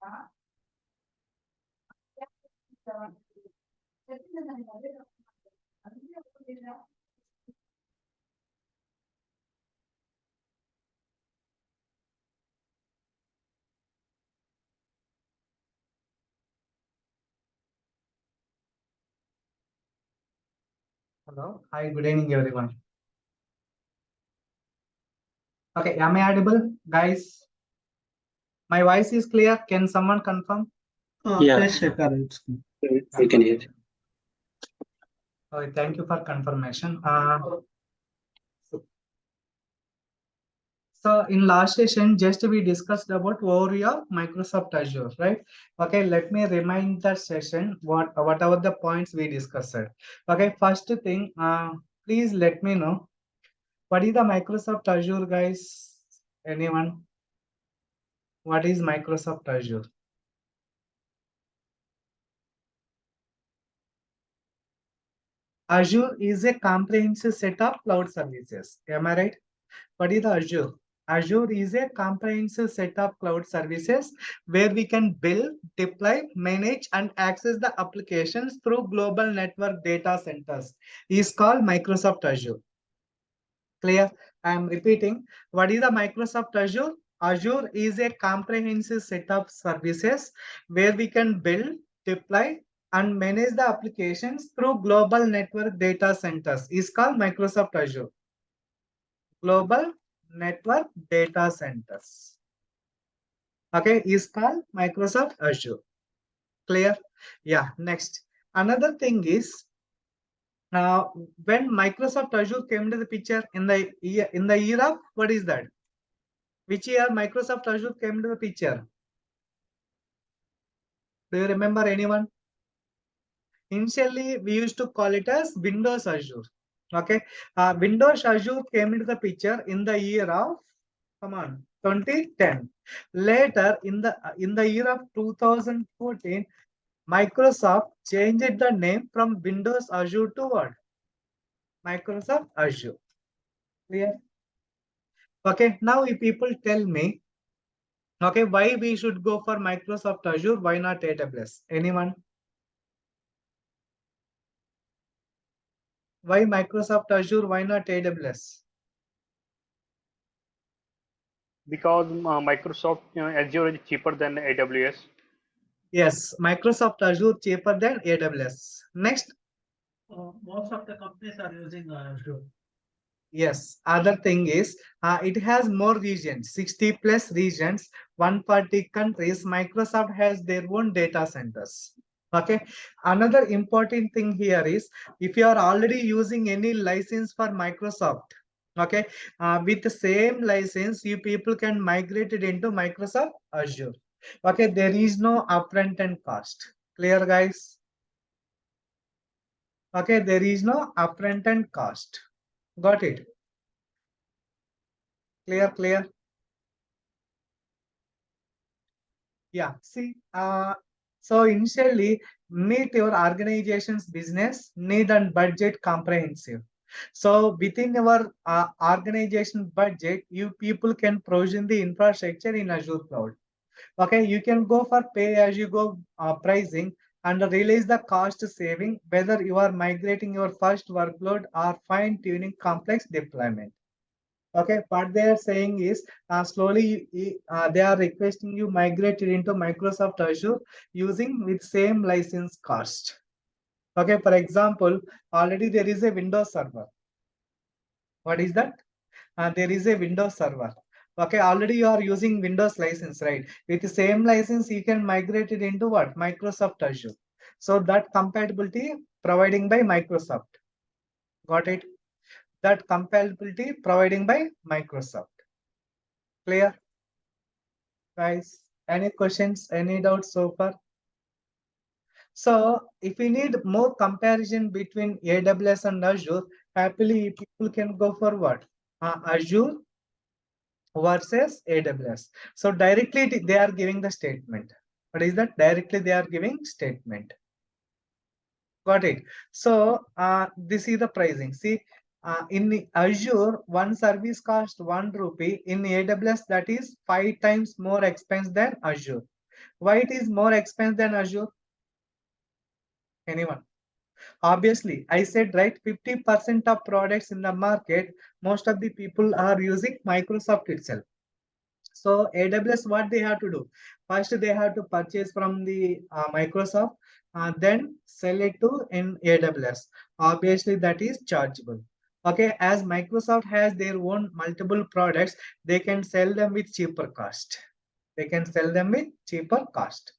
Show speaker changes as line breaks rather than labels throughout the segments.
Hello. Hi, good evening, everyone. Okay, am I audible, guys? My voice is clear. Can someone confirm?
Yeah.
Yes, Sekhar, it's good.
We can hear you.
Okay, thank you for confirmation. So in last session, just we discussed about overview of Microsoft Azure, right? Okay, let me remind that session whatever the points we discussed. Okay, first thing, please let me know what is the Microsoft Azure, guys? Anyone? What is Microsoft Azure? Azure is a comprehensive set of cloud services. Am I right? What is the Azure? Azure is a comprehensive set of cloud services where we can build, deploy, manage, and access the applications through global network data centers. Is called Microsoft Azure. Clear? I am repeating. What is the Microsoft Azure? Azure is a comprehensive set of services where we can build, deploy, and manage the applications through global network data centers. Is called Microsoft Azure. Global network data centers. Okay, is called Microsoft Azure. Clear? Yeah. Next, another thing is when Microsoft Azure came to the picture in the year of what is that? Which year Microsoft Azure came to the picture? Do you remember anyone? Initially, we used to call it as Windows Azure. Okay, Windows Azure came into the picture in the year of, come on, 2010. Later, in the year of 2014, Microsoft changed the name from Windows Azure to what? Microsoft Azure. Clear? Okay, now if people tell me, okay, why we should go for Microsoft Azure, why not AWS? Anyone? Why Microsoft Azure, why not AWS?
Because Microsoft Azure is cheaper than AWS.
Yes, Microsoft Azure cheaper than AWS. Next.
Most of the companies are using Azure.
Yes, other thing is it has more regions, 60 plus regions, 140 countries. Microsoft has their own data centers. Okay. Another important thing here is if you are already using any license for Microsoft, okay, with the same license, you people can migrate it into Microsoft Azure. Okay, there is no upfront and cost. Clear, guys? Okay, there is no upfront and cost. Got it? Clear, clear. Yeah, see, so initially meet your organization's business need and budget comprehensive. So within your organization budget, you people can provision the infrastructure in Azure cloud. Okay, you can go for pay as you go pricing and realize the cost saving, whether you are migrating your first workload or fine tuning complex deployment. Okay, what they are saying is slowly they are requesting you migrate it into Microsoft Azure using with same license cost. Okay, for example, already there is a Windows server. What is that? There is a Windows server. Okay, already you are using Windows license, right? With the same license, you can migrate it into what? Microsoft Azure. So that compatibility providing by Microsoft. Got it? That compatibility providing by Microsoft. Clear? Guys, any questions, any doubts so far? So if you need more comparison between AWS and Azure, happily people can go for what? Azure versus AWS. So directly they are giving the statement. What is that? Directly they are giving statement. Got it. So this is the pricing. See, in Azure, one service cost 1 rupee. In AWS, that is 5 times more expense than Azure. Why it is more expensive than Azure? Anyone? Obviously, I said right, 50% of products in the market, most of the people are using Microsoft itself. So AWS, what they have to do? First, they have to purchase from the Microsoft, then sell it to in AWS. Obviously, that is chargeable. Okay, as Microsoft has their own multiple products, they can sell them with cheaper cost. They can sell them with cheaper cost.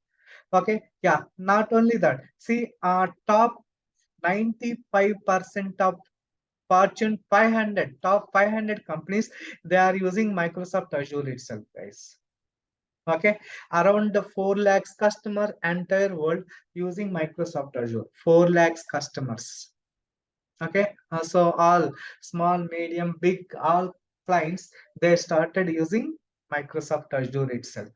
Okay, yeah. Not only that, see, top 95% of Fortune 500, top 500 companies, they are using Microsoft Azure itself, guys. Okay, around the 4 lakhs customer entire world using Microsoft Azure. 4 lakhs customers. Okay, so all small, medium, big, all clients, they started using Microsoft Azure itself.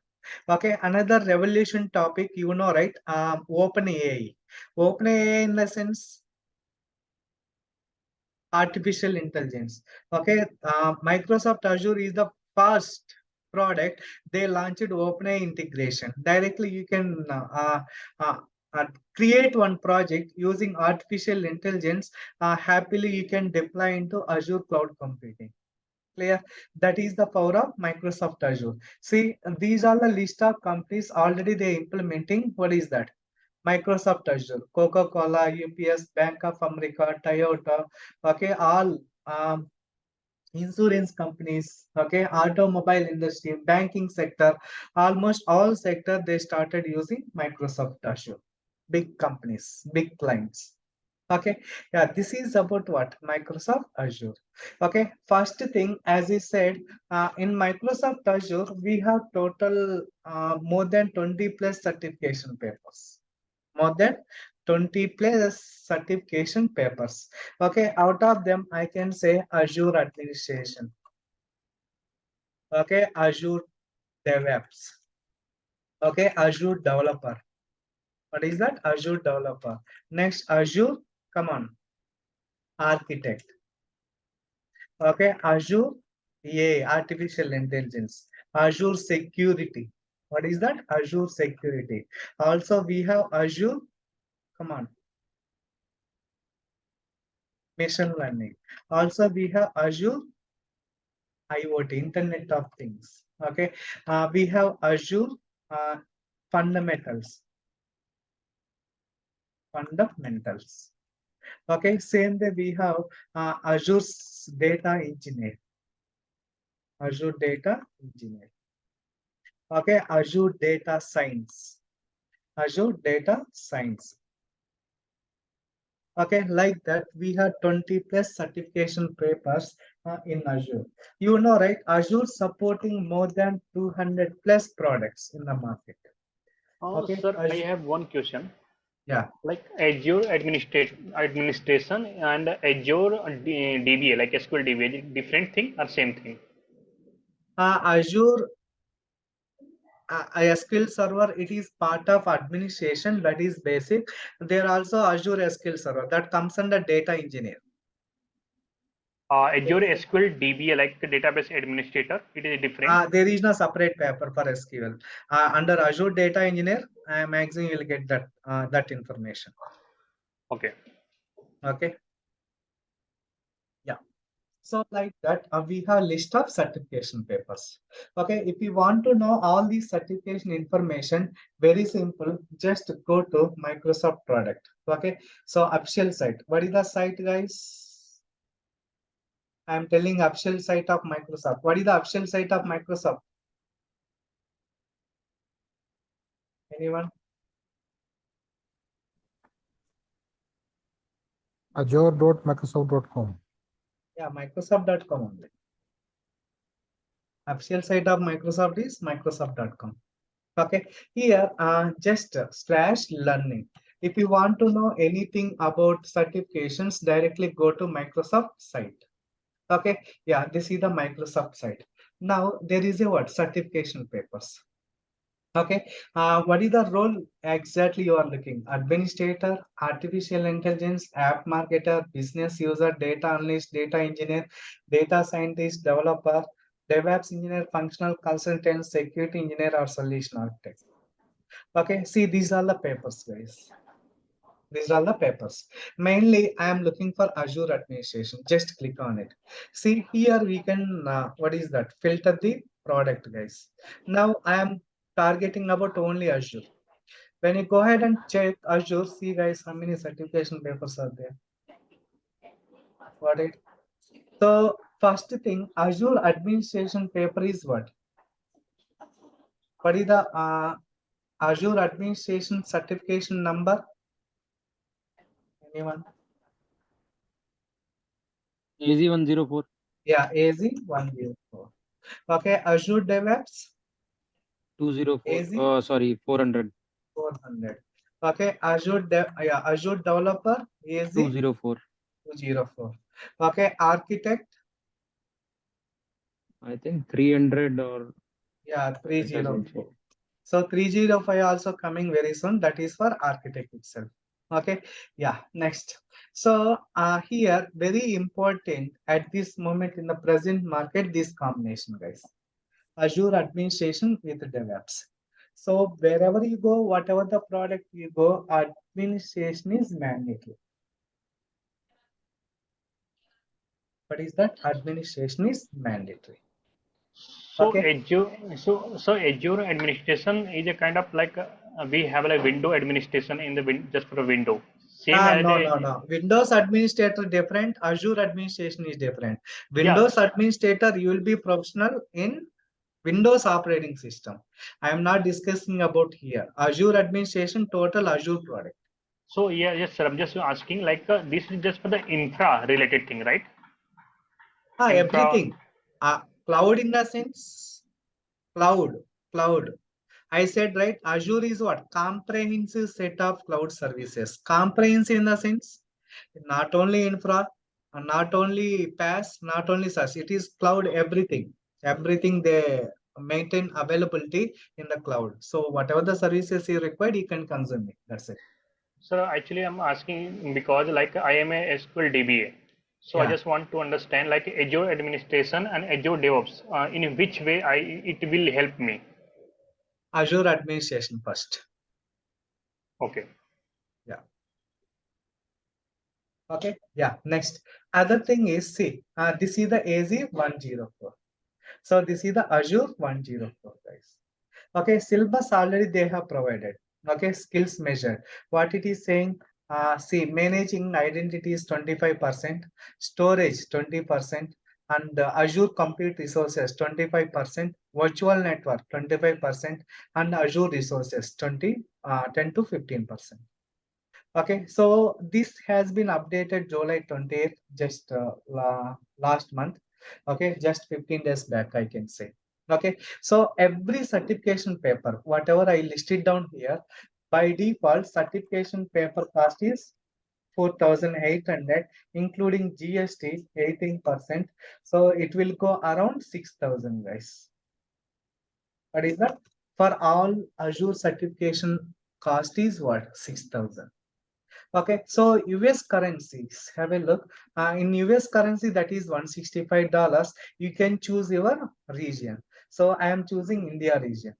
Okay, another revolution topic, you know, right? OpenAI. OpenAI in the sense artificial intelligence. Okay, Microsoft Azure is the first product they launched OpenAI integration. Directly, you can uh, uh, create one project using artificial intelligence. Happily, you can deploy into Azure cloud computing. Clear? That is the power of Microsoft Azure. See, these are the list of companies already they implementing. What is that? Microsoft Azure, Coca-Cola, UPS, Bank of America, Toyota, okay, all insurance companies, okay, automobile industry, banking sector, almost all sector they started using Microsoft Azure. Big companies, big clients. Okay, yeah, this is about what? Microsoft Azure. Okay, first thing, as I said, in Microsoft Azure, we have total more than 20 plus certification papers. More than 20 plus certification papers. Okay, out of them, I can say Azure Administration. Okay, Azure DevOps. Okay, Azure Developer. What is that? Azure Developer. Next, Azure, come on, Architect. Okay, Azure AI, Artificial Intelligence. Azure Security. What is that? Azure Security. Also, we have Azure, come on, Machine Learning. Also, we have Azure IoT, Internet of Things. Okay, we have Azure uh, Fundamentals. Fundamentals. Okay, same way we have Azure Data Engineer. Azure Data Engineer. Okay, Azure Data Science. Azure Data Science. Okay, like that, we have 20 plus certification papers in Azure. You know, right? Azure supporting more than 200 plus products in the market. Okay,
Sir, I
Azure,
have one question.
yeah.
Like Azure administration and Azure DBA, like SQL DBA, different thing or same thing?
Azure SQL Server, it is part of administration, that is basic. There also Azure SQL Server that comes under data engineer.
Azure SQL DBA, like the database administrator, it is different.
There is no separate paper for SQL. Under Azure Data Engineer, maximum you will get that information.
Okay.
Okay. Yeah. So like that, we have list of certification papers. Okay. If you want to know all these certification information, very simple. Just go to Microsoft product. Okay. So official site. What is the site, guys? I'm telling official site of Microsoft. What is the official site of Microsoft? Anyone?
Azure.microsoft.com.
Yeah, Microsoft.com only. Official site of Microsoft is Microsoft.com. Okay, here just slash learning. If you want to know anything about certifications, directly go to Microsoft site. Okay, yeah, this is the Microsoft site. Now there is a what? Certification papers. Okay, what is the role exactly you are looking? Administrator, artificial intelligence, app marketer, business user, data analyst, data engineer, data scientist, developer, DevOps engineer, functional consultant, security engineer, or solution architect. Okay, see, these are the papers, guys. These are the papers. Mainly, I am looking for Azure administration. Just click on it. See, here we can, what is that? Filter the product, guys. Now, I am targeting about only Azure. When you go ahead and check Azure, see, guys, how many certification papers are there? What it? So, first thing, Azure administration paper is what? What is the Azure administration certification number? Anyone?
AZ104.
Yeah, AZ104. Okay, Azure DevOps
204. Sorry, 400.
400. Okay, Azure Developer AZ
204.
204. Okay, Architect,
I think 300 or
yeah,
it
305.
doesn't show.
So 305 also coming very soon. That is for Architect itself. Okay, yeah, next. So here, very important at this moment in the present market, this combination, guys. Azure administration with DevOps. So wherever you go, whatever the product you go, administration is mandatory. What is that? Administration is mandatory.
So
Okay.
Azure administration is a kind of like we have like window administration in the just for a window. Same as
No. Windows administrator different. Azure administration is different.
yeah.
Windows administrator, you will be professional in Windows operating system. I am not discussing about here. Azure administration, total Azure product.
So yeah, yes, sir. I'm just asking like this is just for the infra related thing, right? Infra.
Everything. Cloud in the sense, cloud. I said, right, Azure is what? Comprehensive set of cloud services. Comprehensive in the sense, not only infra, not only PaaS, not only SaaS. It is cloud, everything. Everything they maintain availability in the cloud. So whatever the services you require, you can consume it. That's it.
So actually, I'm asking because like I am a SQL DBA. So I
Yeah.
just want to understand like Azure administration and Azure DevOps. In which way it will help me?
Azure administration first.
Okay.
Yeah. Okay. Yeah. Next. Other thing is, see, this is the AZ104. So this is the Azure 104, guys. Okay, syllabus already they have provided. Okay, skills measured. What it is saying, see, managing identity is 25%, storage 20%, and Azure compute resources 25%, virtual network 25%, and Azure resources 10 to 15%. Okay, so this has been updated July 28th, just last month. Okay, just 15 days back, I can say. Okay, so every certification paper, whatever I listed down here, by default, certification paper cost is 4,800, including GST 18%. So it will go around 6,000, guys. What is that? For all Azure certification cost is what? 6,000. Okay, so US currencies, have a look. In US currency, that is $165. You can choose your region. So I am choosing India region,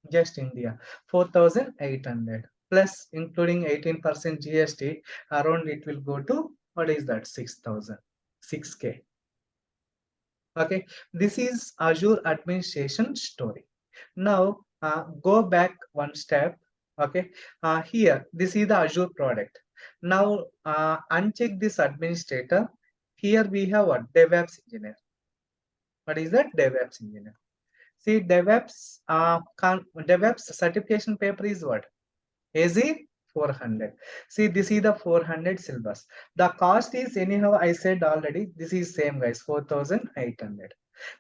just India, 4,800 plus including 18% GST, around it will go to, what is that, 6,000, 6K. Okay, this is Azure administration story. Now go back one step. Okay, here this is the Azure product. Now uncheck this administrator. Here we have what? DevOps engineer. What is that? DevOps engineer. See, DevOps certification paper is what? AZ 400. See, this is the 400 syllabus. The cost is anyhow, I said already, this is same, guys, 4,800.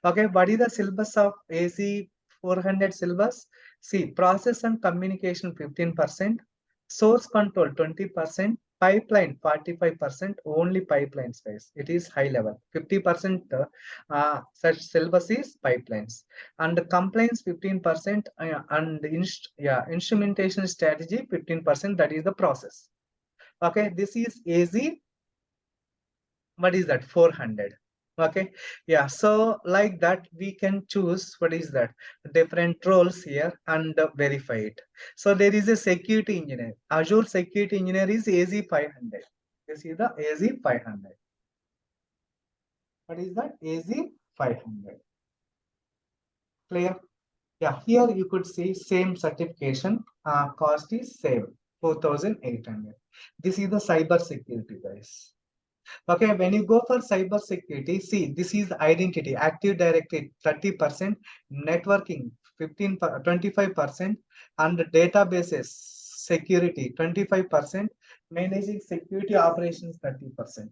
Okay, what is the syllabus of AZ 400 syllabus? See, process and communication 15%, source control 20%, pipeline 45%, only pipelines, guys. It is high level. 50% such syllabus is pipelines, and the compliance 15%, and instrumentation strategy 15%. That is the process. Okay, this is AZ. What is that? 400. Okay, yeah, so like that we can choose what is that different roles here and verify it. So there is a security engineer. Azure security engineer is AZ500. You see the AZ500. What is that? AZ500. Clear? Yeah, here you could see same certification. Cost is same 4,800. This is the cyber security, guys. Okay, when you go for cyber security, see, this is identity, Active Directory 30%, networking 25%, and databases security 25%, managing security operations 30%.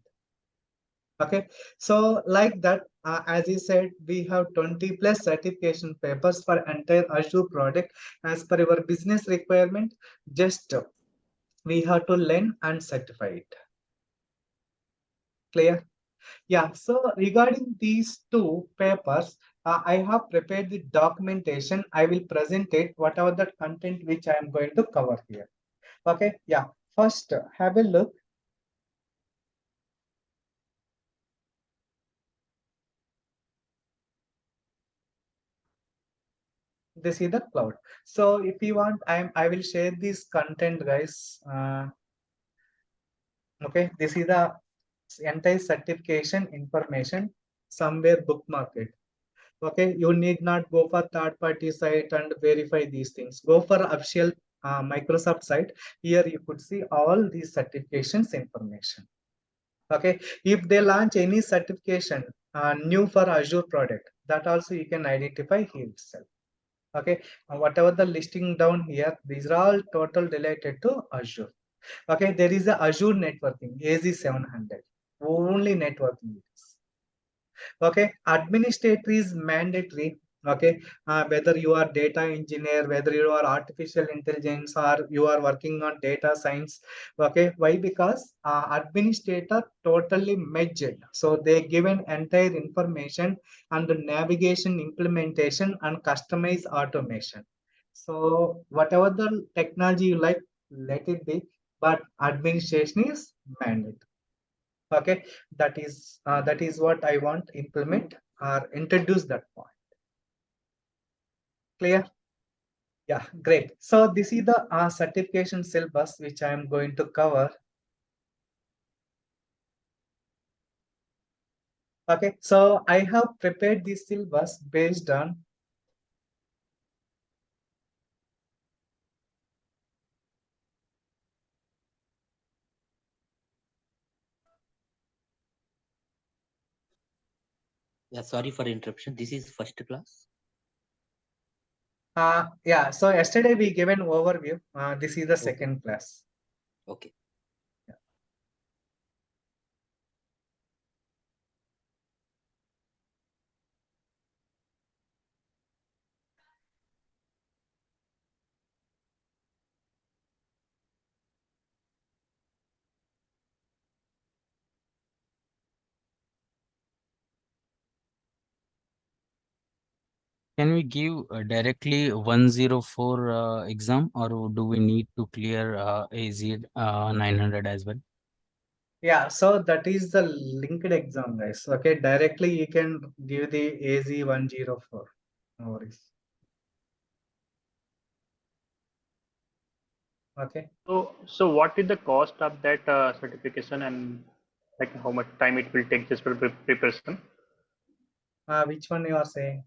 Okay, so like that, as you said, we have 20 plus certification papers for entire Azure product as per your business requirement. Just we have to learn and certify it. Clear? Yeah, so regarding these two papers, I have prepared the documentation. I will present it, whatever the content which I am going to cover here. Okay, yeah. First, have a look. This is the cloud. So if you want, I will share this content, guys. Okay, this is the entire certification information. Somewhere bookmark it. Okay, you need not go for third party site and verify these things. Go for official Microsoft site. Here you could see all these certifications information. Okay, if they launch any certification new for Azure product, that also you can identify here itself. Okay, whatever the listing down here, these are all total related to Azure. Okay, there is a Azure networking AZ700, only networking it is. Okay, administrator is mandatory. Okay, whether you are data engineer, whether you are artificial intelligence, or you are working on data science. Okay, why? Because administrator totally merged, so they given entire information and the navigation, implementation, and customize automation. So whatever the technology you like, let it be, but administration is mandatory. Okay, that is what I want to implement or introduce that point. Clear? Yeah, great. So this is the certification syllabus which I am going to cover. Okay, so I have prepared this syllabus based on
Yeah, sorry for interruption. This is first class.
yeah, so yesterday we given overview. This is the second class.
Okay.
Can we give directly 104 exam, or do we need to clear AZ 900 as well?
Yeah, so that is the linked exam, guys. Okay, directly you can give the AZ104. No worries. Okay.
So what is the cost of that certification, and like how much time it will take just for preparation?
Which one you are saying?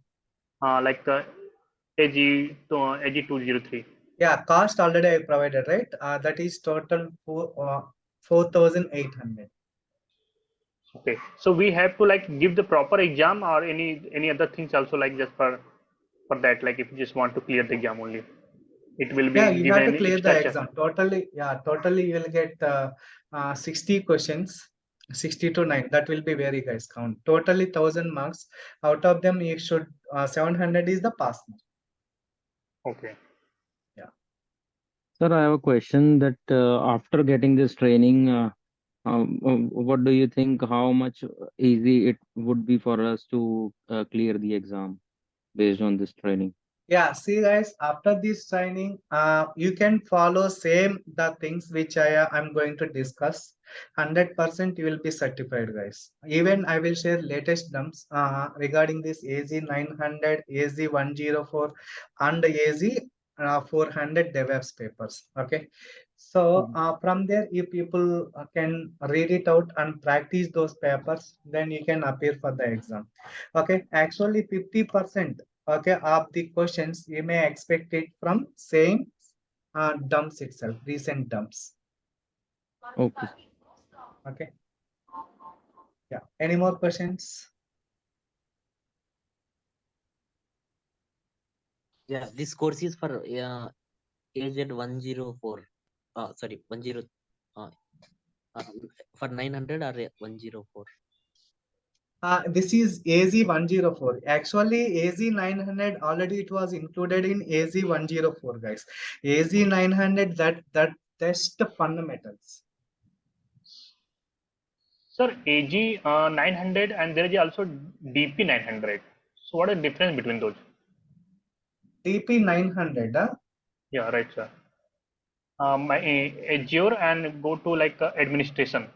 Like the AG 203.
Yeah, cost already I provided, right? That is total 4,800.
Okay, so we have to like give the proper exam or any other things also, like just for that, like if you just want to clear the exam only, it will be
Yeah, you
given
have to
any
clear
extra
the
charge.
exam. Totally, yeah, totally you will get 60 questions, 60 to 9. That will be very guys count. Totally 1,000 marks. Out of them, you should 700 is the pass mark.
Okay.
Sir, I have a question that after getting this training, what do you think? How much easy it would be for us to clear the exam based on this training?
Yeah, see guys, after this training, you can follow same the things which I'm going to discuss. 100% you will be certified, guys. Even I will share latest dumps regarding this AZ900, AZ104, and AZ400 DevOps papers. Okay, so from there, you people can read it out and practice those papers. Then you can appear for the exam. Okay, actually 50%. Okay, of the questions you may expect it from same dumps itself, recent dumps.
Okay.
Okay. Yeah. Any more questions?
Yeah, this course is for AZ104. Sorry, 10. Uh, for 900 or 104.
This is AZ104. Actually, AZ900 already it was included in AZ104, guys. AZ900 that's the fundamentals.
Sir, AG 900 and there is also DP 900. So what is the difference between those?
DP 900.
Yeah, right, sir. My Azure and go to like administration.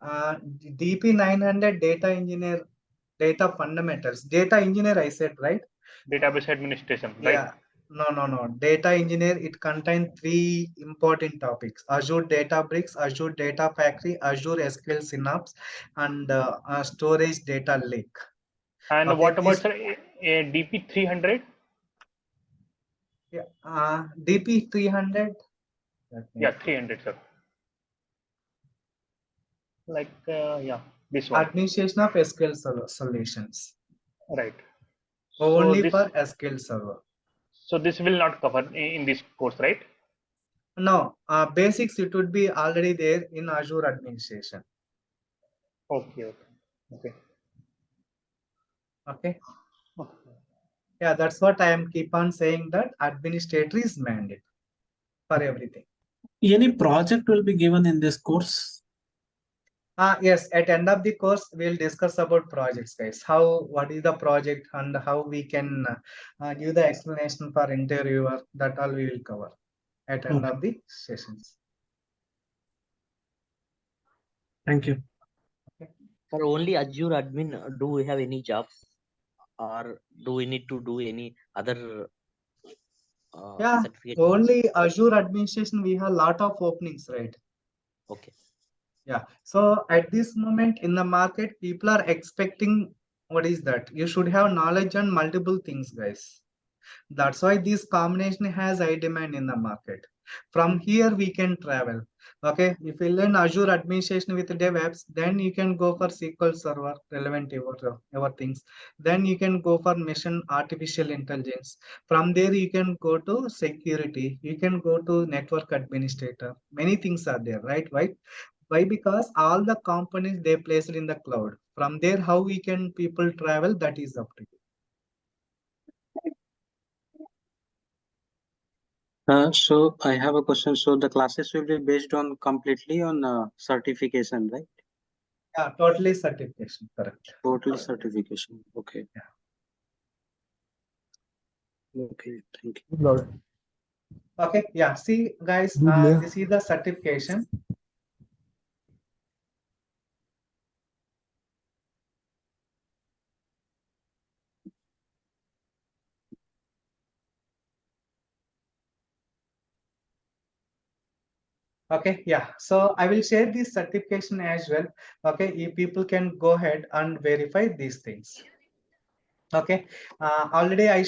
DP 900 data engineer, data fundamentals. Data engineer, I said, right?
Database administration, right?
Yeah. No. Data engineer, it contains 3 important topics: Azure Databricks, Azure Data Factory, Azure SQL Synapse, and storage data lake.
And
Okay,
what about
this,
sir, DP 300?
yeah, DP 300.
Yeah, 300, sir. Like, yeah, this one.
Administration of SQL solutions.
Right.
Only
this,
for SQL Server.
So this will not cover in this course, right?
No, basics it would be already there in Azure administration.
Okay.
Okay. Yeah, that's what I am keep on saying, that administrator is mandate for everything.
Any project will be given in this course?
Yes, at end of the course, we'll discuss about projects, guys. What is the project and how we can give the explanation for interviewer. That all we will cover at end of the sessions.
Thank you.
For only Azure admin, do we have any jobs, or do we need to do any other
Yeah,
certificate?
only Azure administration we have a lot of openings, right?
Okay.
Yeah. So at this moment in the market, people are expecting, what is that? You should have knowledge on multiple things, guys. That's why this combination has high demand in the market. From here we can travel. Okay, if you learn Azure administration with DevOps, then you can go for SQL Server, relevant your things. Then you can go for mission artificial intelligence. From there you can go to security. You can go to network administrator. Many things are there, right? Why? Because all the components they placed in the cloud. From there, how we can people travel, that is up to you.
So I have a question. So the classes will be based on completely on certification, right?
Yeah, totally certification, correct.
Totally certification. Okay.
Yeah.
Okay, thank you.
Okay, yeah. See, guys, this is the certification. Okay, yeah. So I will share this certification as well. Okay, you people can go ahead and verify these things. Okay, already I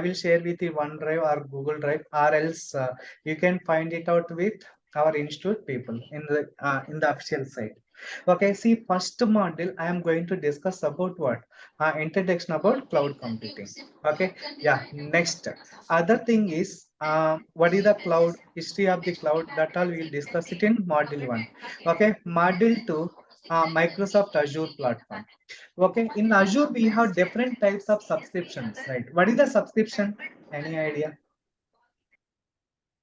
will share with you OneDrive or Google Drive, or else you can find it out with our institute people in the official site. Okay, see, first module I am going to discuss about what introduction about cloud computing. Okay, yeah. Next, other thing is what is the cloud, history of the cloud, that all we will discuss it in module 1. Okay, module 2, Microsoft Azure platform. Okay, in Azure we have different types of subscriptions, right? What is the subscription? Any idea?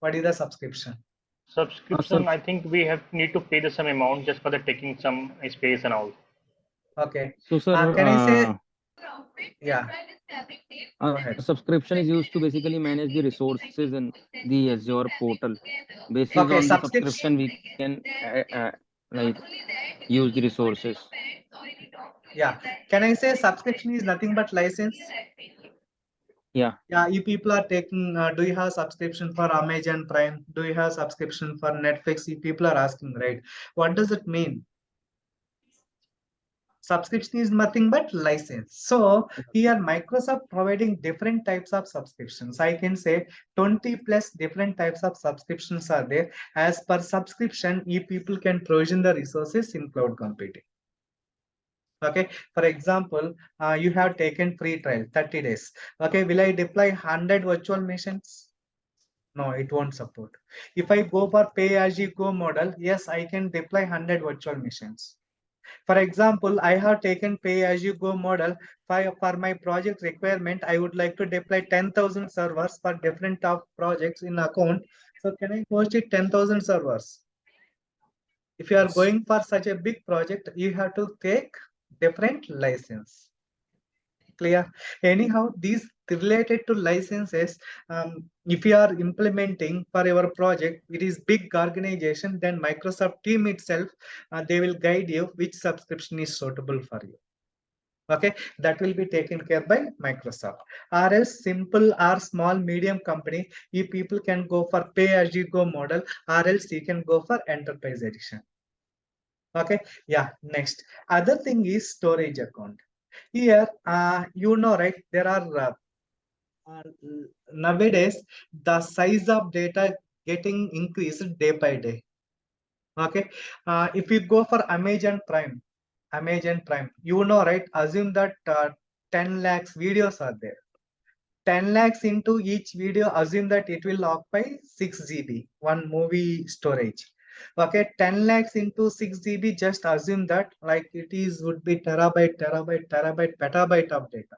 What is the subscription?
Subscription, I think we need to pay the some amount just for the taking some space and all.
Okay.
So sir,
Can I say? Yeah, go ahead.
Subscription is used to basically manage the resources in the Azure portal. Based
Okay,
on the
subscription.
subscription, we can like use the resources.
Yeah, can I say subscription is nothing but license?
Yeah.
Yeah, you people are taking, do you have subscription for Amazon Prime? Do you have subscription for Netflix? You people are asking, right? What does it mean? Subscription is nothing but license. So here Microsoft providing different types of subscriptions. I can say 20 plus different types of subscriptions are there. As per subscription, you people can provision the resources in cloud computing. Okay, for example, you have taken free trial 30 days. Okay, will I deploy 100 virtual machines? No, it won't support. If I go for pay as you go model, yes, I can deploy 100 virtual machines. For example, I have taken pay as you go model for my project requirement. I would like to deploy 10,000 servers for different top projects in account. So can I host it 10,000 servers? If you are going for such a big project, you have to take different license. Clear? Anyhow, these related to licenses, if you are implementing for your project, it is big organization, then Microsoft team itself, they will guide you which subscription is suitable for you. Okay, that will be taken care by Microsoft. Or else simple or small medium company, you people can go for pay as you go model, or else you can go for enterprise edition. Okay, yeah, next. Other thing is storage account. Here, you know, right, there are nowadays the size of data getting increased day by day. Okay, if you go for Amazon Prime, you know, right, assume that 10 lakhs videos are there. 10 lakhs into each video, assume that it will occupy 6 GB, one movie storage. Okay, 10 lakhs into 6 GB, just assume that like it is would be terabyte, petabyte of data.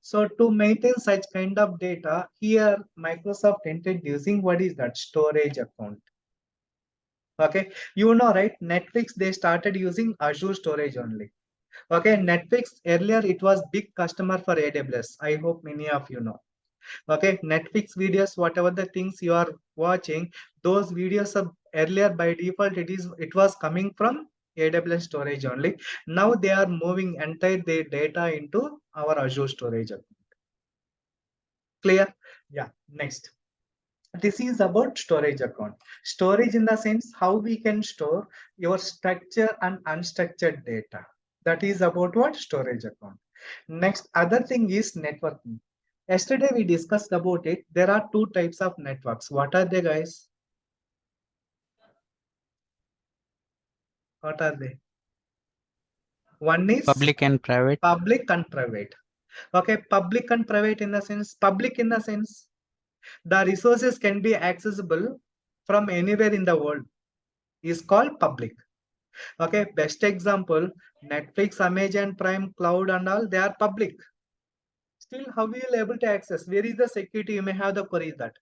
So to maintain such kind of data, here Microsoft introducing what is that storage account. Okay, you know, right, Netflix, they started using Azure storage only. Okay, Netflix earlier it was big customer for AWS. I hope many of you know. Okay, Netflix videos, whatever the things you are watching, those videos are earlier by default it was coming from AWS storage only. Now they are moving entire their data into our Azure storage account. Clear? Yeah, next. This is about storage account. Storage in the sense how we can store your structured and unstructured data. That is about what? Storage account. Next, other thing is networking. Yesterday we discussed about it. There are two types of networks. What are they, guys? What are they? One is
Public and private.
Public and private. Okay, public and private in the sense, the resources can be accessible from anywhere in the world is called public. Okay, best example, Netflix, Amazon Prime, Cloud and all, they are public. Still, how will you able to access? Where is the security? You may have the query that.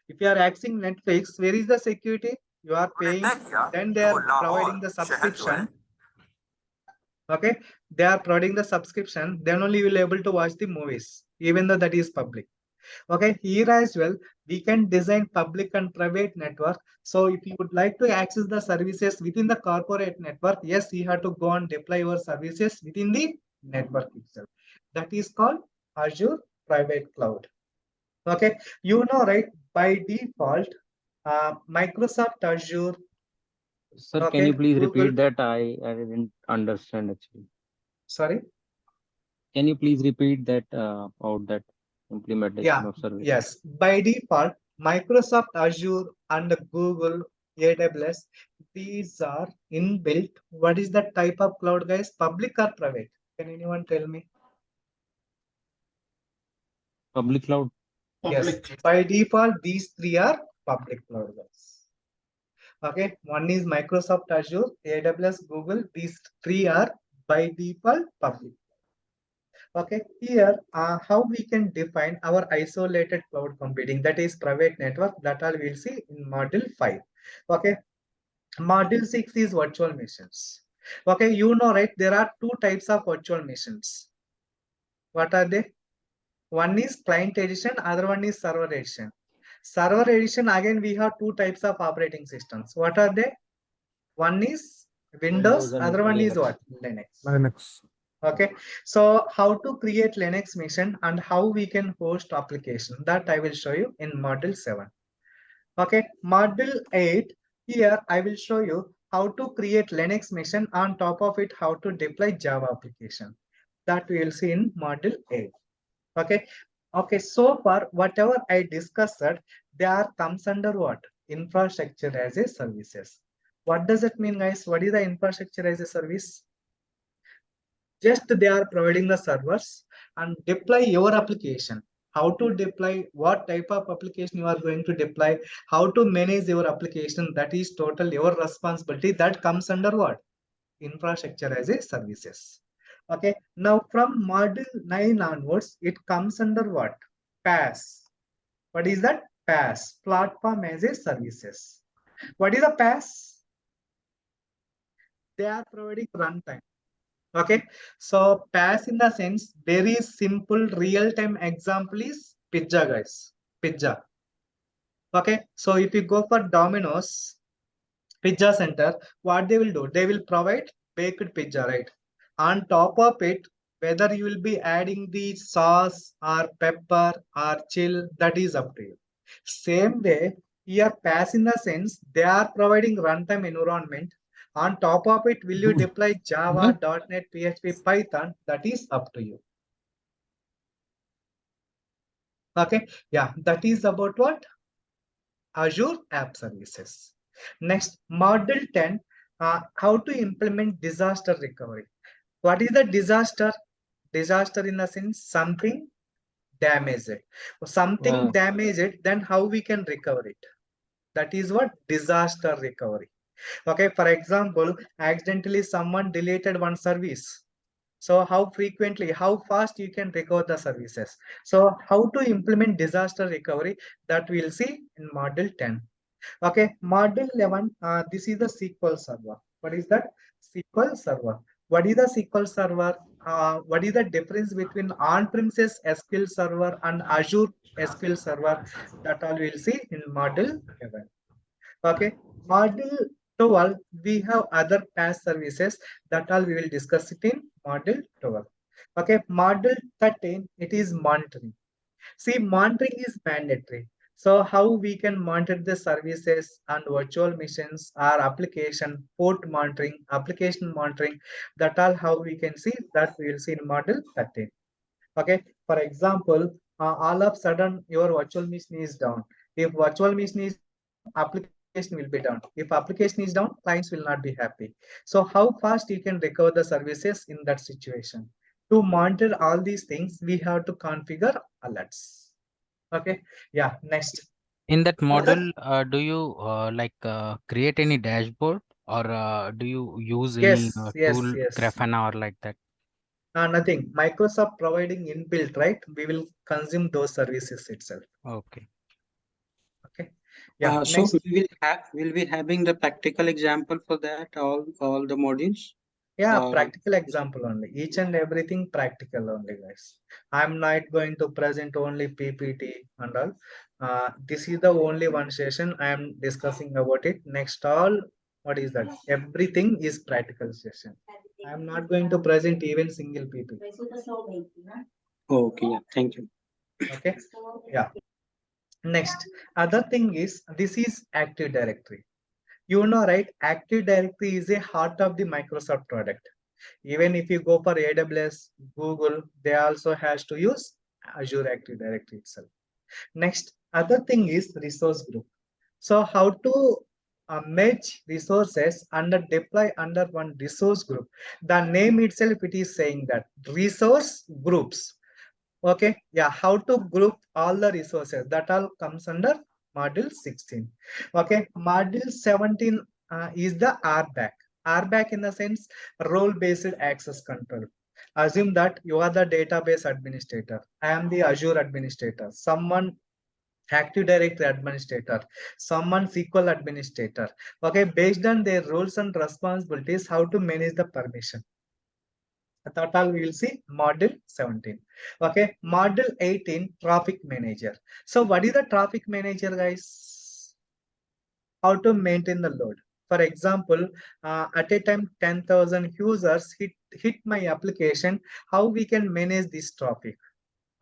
If you are accessing Netflix, where is the security? You are paying, then they are providing the subscription. Okay, they are providing the subscription, then only you will able to watch the movies, even though that is public. Okay, here as well, we can design public and private network. So if you would like to access the services within the corporate network, yes, you have to go and deploy your services within the network itself. That is called Azure Private Cloud. Okay, you know, right, by default, Microsoft Azure.
Sir,
Okay,
can you please
Google.
repeat that? I didn't understand actually.
Sorry.
Can you please repeat that about that implementation of service?
Yes. By default, Microsoft Azure and Google AWS, these are inbuilt. What is the type of cloud, guys? Public or private? Can anyone tell me?
Public cloud.
Yes. By default, these three are public cloud, guys. Okay. One is Microsoft Azure, AWS, Google. These three are by default public. Okay, here how we can define our isolated cloud computing, that is private network, that all we'll see in module 5. Okay, module 6 is virtual machines. Okay, you know, right, there are two types of virtual machines. What are they? One is client edition, other one is server edition. Server edition, again, we have two types of operating systems. What are they? One is Windows,
Windows and
other one is
Linux.
what? Linux. Okay, so how to create Linux machine and how we can host application, that I will show you in module 7. Okay, module 8, here I will show you how to create Linux machine, on top of it how to deploy Java application, that we will see in module 8. Okay, okay, so far whatever I discussed, they are comes under what? Infrastructure as a services. What does it mean, guys? What is the infrastructure as a service? Just they are providing the servers and deploy your application. How to deploy, what type of application you are going to deploy, how to manage your application, that is total your responsibility. That comes under what? Infrastructure as a services. Okay, now from module 9 onwards, it comes under what? PaaS. What is that? PaaS, platform as a services. What is a PaaS? They are providing runtime. Okay, so PaaS in the sense, very simple real-time example is pizza, guys. Pizza. Okay, so if you go for Domino's Pizza Center, what they will do? They will provide baked pizza, right? On top of it, whether you will be adding the sauce or pepper or chill, that is up to you. Same way, here PaaS in the sense, they are providing runtime environment. On top of it, will you deploy Java, .NET, PHP, Python? That is up to you. Okay, yeah, that is about what? Azure App Services. Next, Module 10, how to implement disaster recovery. What is the disaster? Disaster in the sense, something damaged. Something damaged, then how we can recover it? That is what? Disaster recovery. Okay, for example, accidentally someone deleted one service. So how frequently, how fast you can recover the services. So how to implement disaster recovery, that we'll see in module 10. Okay, module 11, this is the SQL server. What is that? SQL server. What is the SQL server? What is the difference between on-premises SQL server and Azure SQL server? That all we'll see in module 11. Okay, module 12, we have other PaaS services, that all we will discuss it in module 12. Okay, module 13, it is monitoring. See, monitoring is mandatory. So how we can monitor the services and virtual machines or application, port monitoring, application monitoring, that all how we can see, that we will see in module 13. Okay, for example, all of a sudden your virtual machine is down. If virtual machine is application will be down. If application is down, clients will not be happy. So how fast you can recover the services in that situation? To monitor all these things, we have to configure alerts. Okay, yeah, next.
In that module, do you create any dashboard, or do you use any
Yes.
tool, Grafana or like that?
Nothing. Microsoft providing inbuilt, right? We will consume those services itself.
Okay.
Okay. Yeah.
So
Next.
we'll be having the practical example for that, all the modules.
Yeah, practical example only. Each and everything practical only, guys. I'm not going to present only PPT and all. This is the only one session I am discussing about it. Next all, what is that? Everything is practical session. I'm not going to present even single PPT.
Okay, yeah, thank you.
Okay. Yeah. Next, other thing is, this is Active Directory. You know, right? Active Directory is a heart of the Microsoft product. Even if you go for AWS, Google, they also has to use Azure Active Directory itself. Next, other thing is resource group. So how to merge resources and deploy under one resource group. The name itself, it is saying that resource groups. Okay, yeah, how to group all the resources, that all comes under module 16. Okay, module 17 is the RBAC. RBAC in the sense, role-based access control. Assume that you are the database administrator. I am the Azure administrator. Someone Active Directory administrator, someone SQL administrator. Okay, based on their roles and responsibilities, how to manage the permission. That all we will see module 17. Okay, module 18, traffic manager. So what is the traffic manager, guys? How to maintain the load. For example, at a time 10,000 users hit my application. How we can manage this traffic?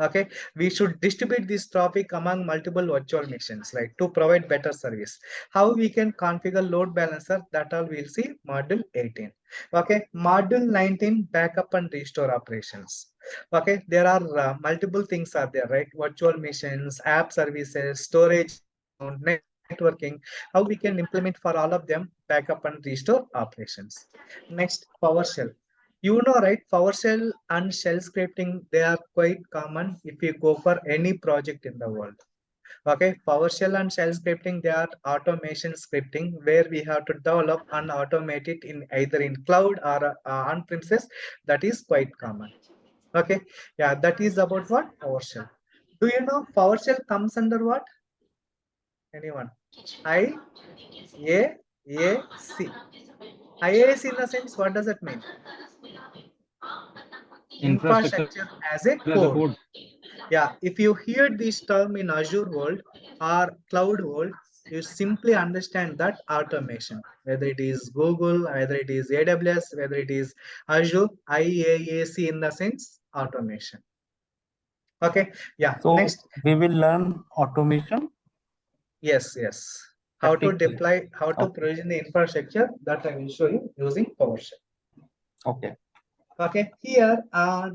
Okay, we should distribute this traffic among multiple virtual machines, like to provide better service. How we can configure load balancer, that all we'll see module 18. Okay, module 19, backup and restore operations. Okay, there are multiple things are there, right? Virtual machines, app services, storage account, networking. How we can implement for all of them backup and restore operations. Next, PowerShell. You know, right? PowerShell and shell scripting, they are quite common if you go for any project in the world. Okay, PowerShell and shell scripting, they are automation scripting where we have to develop and automate it in either in cloud or on premises. That is quite common. Okay, yeah, that is about what? PowerShell. Do you know PowerShell comes under what? Anyone? IAC. IAC in the sense, what does it mean? Infrastructure as a code. Yeah, if you hear this term in Azure world or cloud world, you simply understand that automation, whether it is Google, whether it is AWS, whether it is Azure, IaaC in the sense automation. Okay, yeah.
So
next,
we will learn automation.
yes. How to
Practically.
deploy, how to
Okay.
provision the infrastructure, that I will show you using PowerShell.
Okay.
Okay, here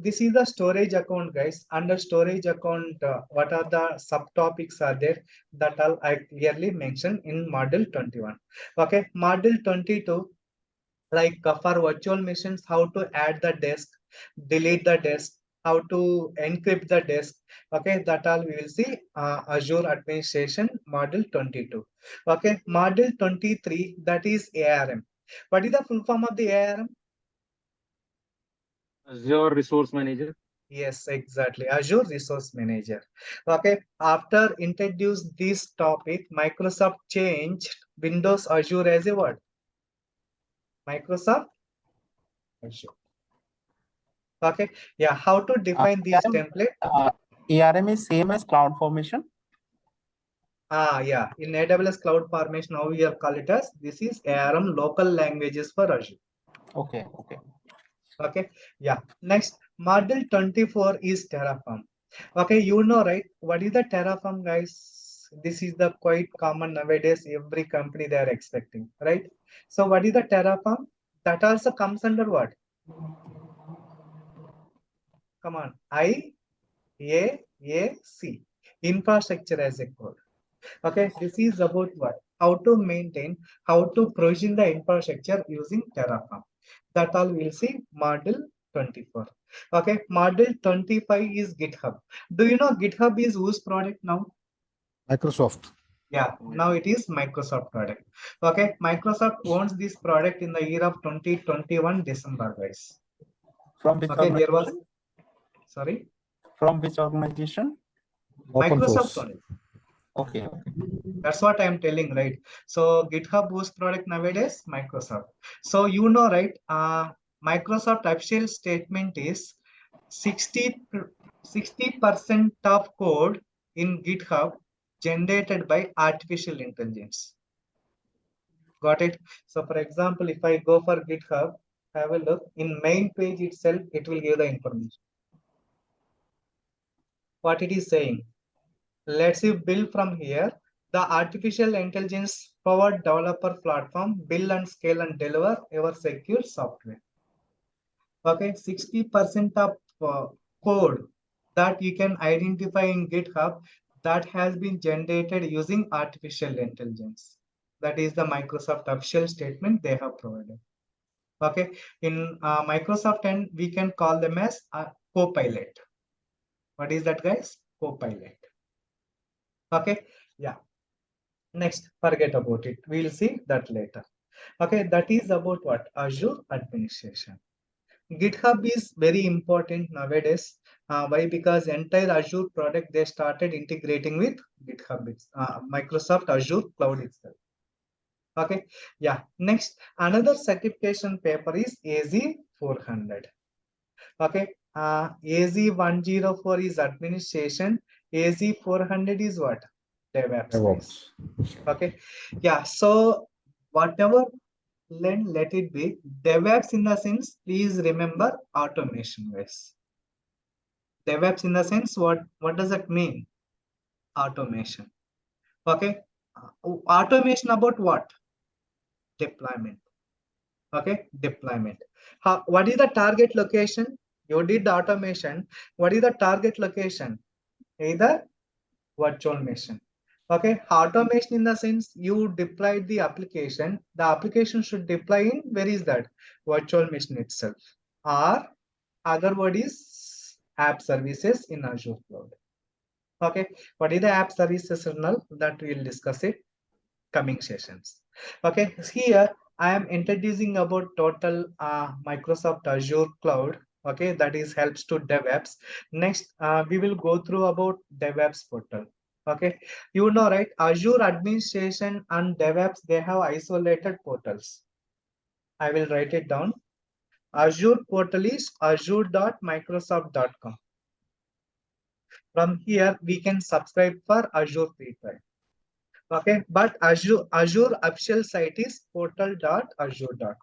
this is the storage account, guys. Under storage account, what are the subtopics are there? That all I clearly mentioned in module 21. Okay, module 22, like for virtual machines, how to add the disk, delete the disk, how to encrypt the disk. Okay, that all we will see Azure administration module 22. Okay, module 23, that is ARM. What is the full form of the ARM?
Azure Resource Manager.
Yes, exactly. Azure Resource Manager. Okay. After introduce this topic, Microsoft changed Windows Azure as a what? Microsoft Azure. Okay. Yeah. How to define this template?
ARM is same as cloud formation.
Yeah. In AWS Cloud Formation, how we have called it as this is ARM local languages for Azure.
Okay.
Okay. Yeah. Next, module 24 is Terraform. Okay, you know, right? What is the Terraform, guys? This is the quite common nowadays. Every company they are expecting, right? So, what is the Terraform? That also comes under what? Come on, IaaC, infrastructure as a code. Okay, this is about what? How to maintain, how to provision the infrastructure using Terraform. That all we'll see module 24. Okay, module 25 is GitHub. Do you know GitHub is whose product now?
Microsoft.
Yeah, now it is Microsoft product. Okay, Microsoft owns this product in the year of 2021 December, guys.
From which
Okay, there was,
organization?
sorry,
From which organization?
Open
Microsoft
source.
only.
Okay.
That's what I'm telling, right? So GitHub whose product nowadays? Microsoft. So you know, right? Microsoft official statement is 60% of code in GitHub generated by artificial intelligence. Got it? So for example, if I go for GitHub, have a look in main page itself, it will give the information. What it is saying. Let's see build from here. The artificial intelligence powered developer platform build and scale and deliver your secure software. Okay, 60% of code that you can identify in GitHub that has been generated using artificial intelligence. That is the Microsoft official statement they have provided. Okay, in Microsoft and we can call them as a Copilot. What is that, guys? Copilot. Okay, yeah. Next, forget about it. We'll see that later. Okay, that is about what? Azure administration. GitHub is very important nowadays. Why? Because entire Azure product they started integrating with GitHub. It's Microsoft Azure Cloud itself. Okay, yeah. Next, another certification paper is AZ400. Okay. AZ104 is administration. AZ400 is what? DevOps.
DevOps.
Okay. Yeah. So whatever let it be. DevOps in the sense, please remember automation, guys. DevOps in the sense, what does that mean? Automation. Okay. Automation about what? Deployment. Okay. Deployment. What is the target location? You did the automation. What is the target location? Either virtual machine. Okay. Automation in the sense you deployed the application. The application should deploy in, where is that? Virtual machine itself. Or other word is app services in Azure Cloud. Okay. What is the app services kernel? That we will discuss it coming sessions. Okay. Here I am introducing about total Microsoft Azure Cloud. Okay, that is helps to DevOps. Next, we will go through about DevOps portal. Okay, you know, right? Azure administration and DevOps, they have isolated portals. I will write it down. Azure portal is azure.microsoft.com. From here, we can subscribe for Azure free trial. Okay, but Azure official site is portal.azure.com.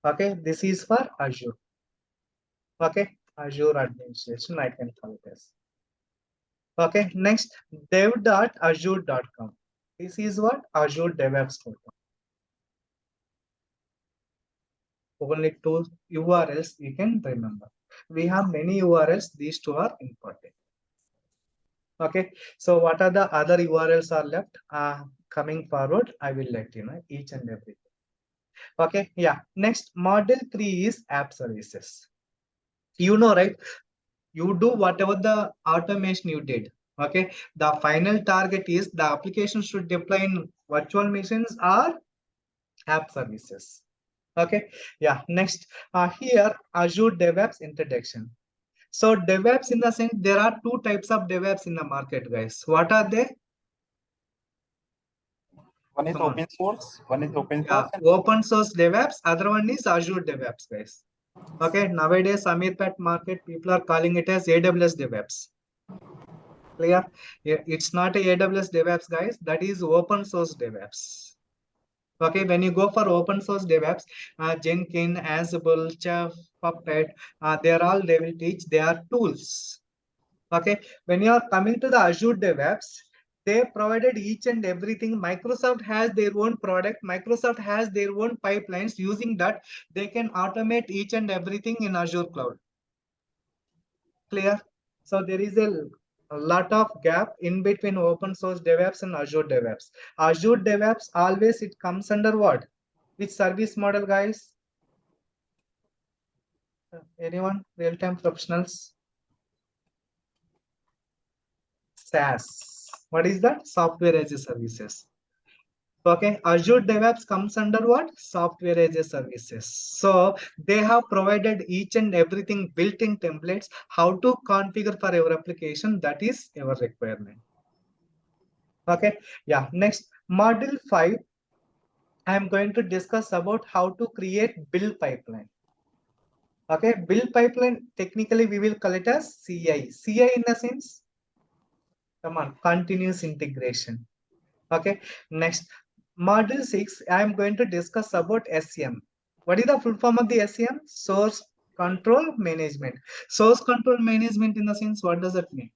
Okay, this is for Azure. Okay, Azure administration, I can call it as. Okay, next, dev.azure.com. This is what? Azure DevOps.com. Only two URLs you can remember. We have many URLs, these two are important. Okay, so what are the other URLs are left? Coming forward, I will let you know each and everything. Okay, yeah. Next, model 3 is app services. You know, right? You do whatever the automation you did. Okay, the final target is the application should deploy in virtual machines or app services. Okay, yeah. Next, here Azure DevOps introduction. So DevOps in the sense, there are two types of DevOps in the market, guys. What are they?
One is
Come on.
open source, one is open
Yeah,
source.
open source DevOps, other one is Azure DevOps, guys. Okay, nowadays Amirpat market, people are calling it as AWS DevOps. Clear? It's not a AWS DevOps, guys. That is open source DevOps. Okay, when you go for open source DevOps, Jenkins, Ansible, Chef, Puppet, they are all, they will teach, they are tools. Okay, when you are coming to the Azure DevOps, they provided each and everything. Microsoft has their own product. Microsoft has their own pipelines. Using that, they can automate each and everything in Azure Cloud. Clear? So there is a lot of gap in between open source DevOps and Azure DevOps. Azure DevOps, always it comes under what? Which service model, guys? Anyone? Real-time professionals? SaaS. What is that? Software as a services. Okay, Azure DevOps comes under what? Software as a services. So they have provided each and everything built-in templates, how to configure for your application. That is your requirement. Okay, yeah. Next, module 5. I am going to discuss about how to create build pipeline. Okay, build pipeline, technically we will call it as CI. CI in the sense, come on, continuous integration. Okay, next, module 6, I am going to discuss about SCM. What is the full form of the SCM? Source control management. Source control management in the sense, what does that mean?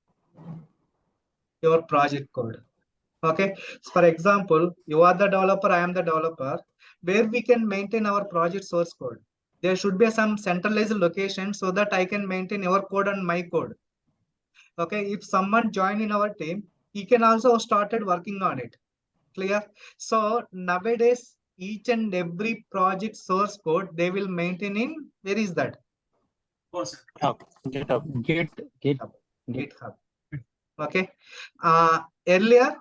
Your project code. Okay, so for example, you are the developer, I am the developer, where we can maintain our project source code. There should be some centralized location so that I can maintain your code and my code. Okay, if someone join in our team, he can also started working on it. Clear? So nowadays, each and every project source code they will maintain in, where is that? GitHub. Okay. Earlier,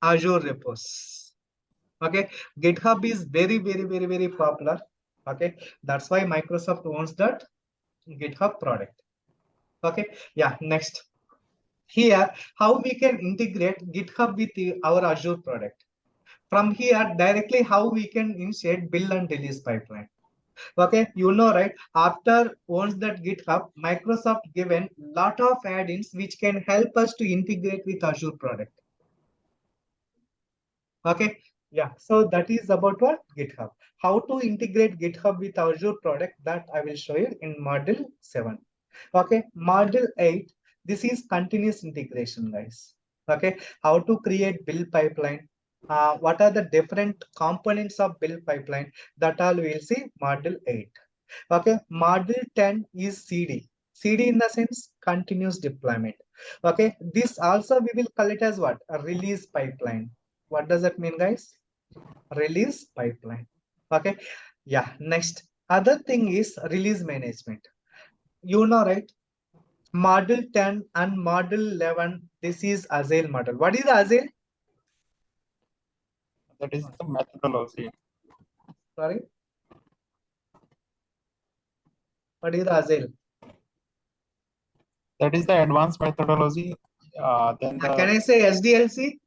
Azure repos. Okay, GitHub is very popular. Okay, that's why Microsoft owns that GitHub product. Okay, yeah. Next, here how we can integrate GitHub with our Azure product. From here directly, how we can initiate build and release pipeline. Okay, you know, right? After owns that GitHub, Microsoft given lot of add-ins which can help us to integrate with Azure product. Okay, yeah. So that is about what GitHub. How to integrate GitHub with Azure product, that I will show you in module 7. Okay, module 8. This is continuous integration, guys. Okay, how to create build pipeline. What are the different components of build pipeline, that all we will see module 8. Okay, module 10 is CD. CD in the sense continuous deployment. Okay, this also we will call it as what? A release pipeline. What does that mean, guys? Release pipeline. Okay, yeah. Next, other thing is release management. You know, right? Module 10 and module 11, this is Agile model. What is Agile?
That is the methodology.
Sorry, what is Agile?
That is the advanced methodology. Then
Can I
the
say SDLC?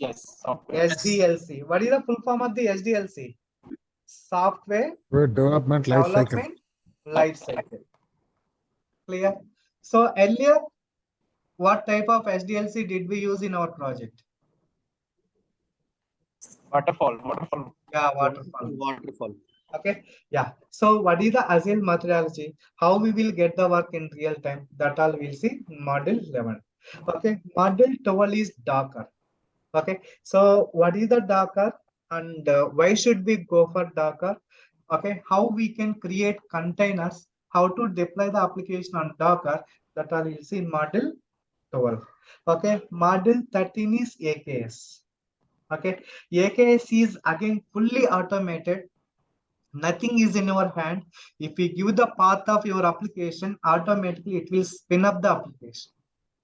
yes, software.
SDLC. What is the full form of the SDLC? Software
Development life cycle.
development life cycle. Clear? So earlier, what type of SDLC did we use in our project?
Waterfall.
Yeah, waterfall.
Waterfall.
Okay, yeah. So what is the Agile methodology? How we will get the work in real time? That all we'll see in module 11. Okay, module 12 is Docker. Okay, so what is the Docker and why should we go for Docker? Okay, how we can create containers, how to deploy the application on Docker, that all we'll see in module 12. Okay, module 13 is AKS. Okay, AKS is again fully automated. Nothing is in your hand. If we give the path of your application, automatically it will spin up the application.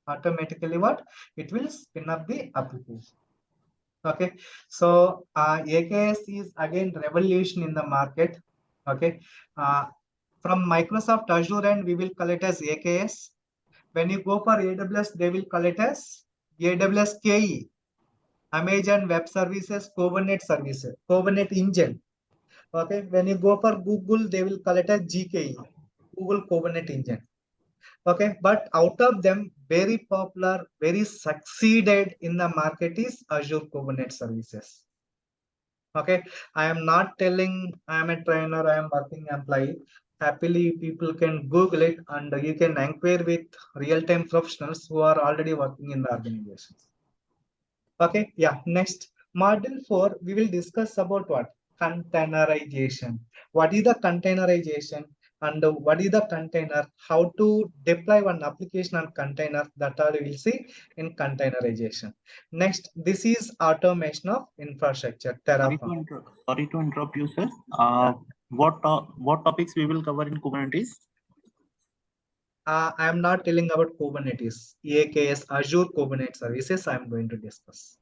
Automatically what? It will spin up the application. Okay, so AKS is again revolution in the market. Okay, from Microsoft Azure and we will call it as AKS. When you go for AWS, they will call it as AWS KE, Amazon Web Services Kubernetes Services, Kubernetes Engine. Okay, when you go for Google, they will call it as GKE, Google Kubernetes Engine. Okay, but out of them, very popular, very succeeded in the market is Azure Kubernetes Services. Okay, I am not telling I am a trainer, I am working employee. Happily, people can Google it and you can inquire with real-time professionals who are already working in the organizations. Okay, yeah. Next, module 4, we will discuss about what? Containerization. What is the containerization and what is the container? How to deploy one application on container, that all we will see in containerization. Next, this is automation of infrastructure, Terraform.
Sorry to interrupt you, sir. What topics we will cover in Kubernetes?
I am not telling about Kubernetes. AKS, Azure Kubernetes Services, I am going to discuss.